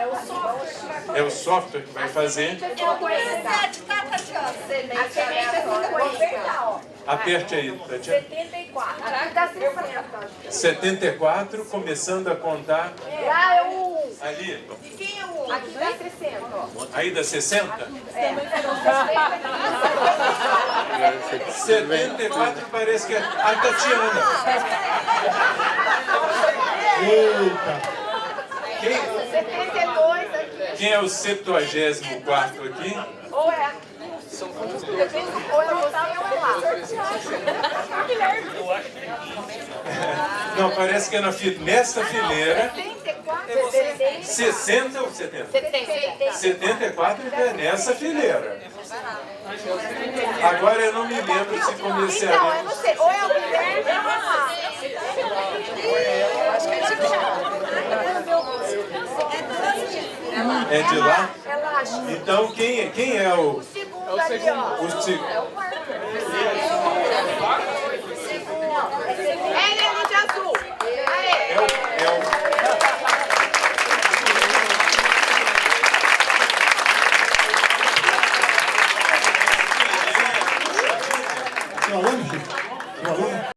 É o software que vai fazer. É o software que vai fazer. Eu conheço tá, Tatiana. A semente é 50, ó. Aperte aí, Tatiana. 74. Aqui dá 60. 74, começando a contar. Lá é o... Ali. E quem é o... Aqui dá 60, ó. Aí dá 60? É. 74 parece que é a Tatiana. Eita! 72 aqui. Quem é o 74º aqui? Ou é aqui. Ou é você ou é lá. Não, parece que é nesta fileira. 74, 60 ou 70? 74 é nessa fileira. Agora eu não me lembro se Então, eu comerciaremos. não sei. Ou é o Guilherme ou é lá. Acho que é de lá. É de lá? É lá, acho. Então quem é o... O segundo ali, ó. O segundo. É o quarto. É ele de azul. Aê. É o... Seu aluno, Chico? Seu aluno?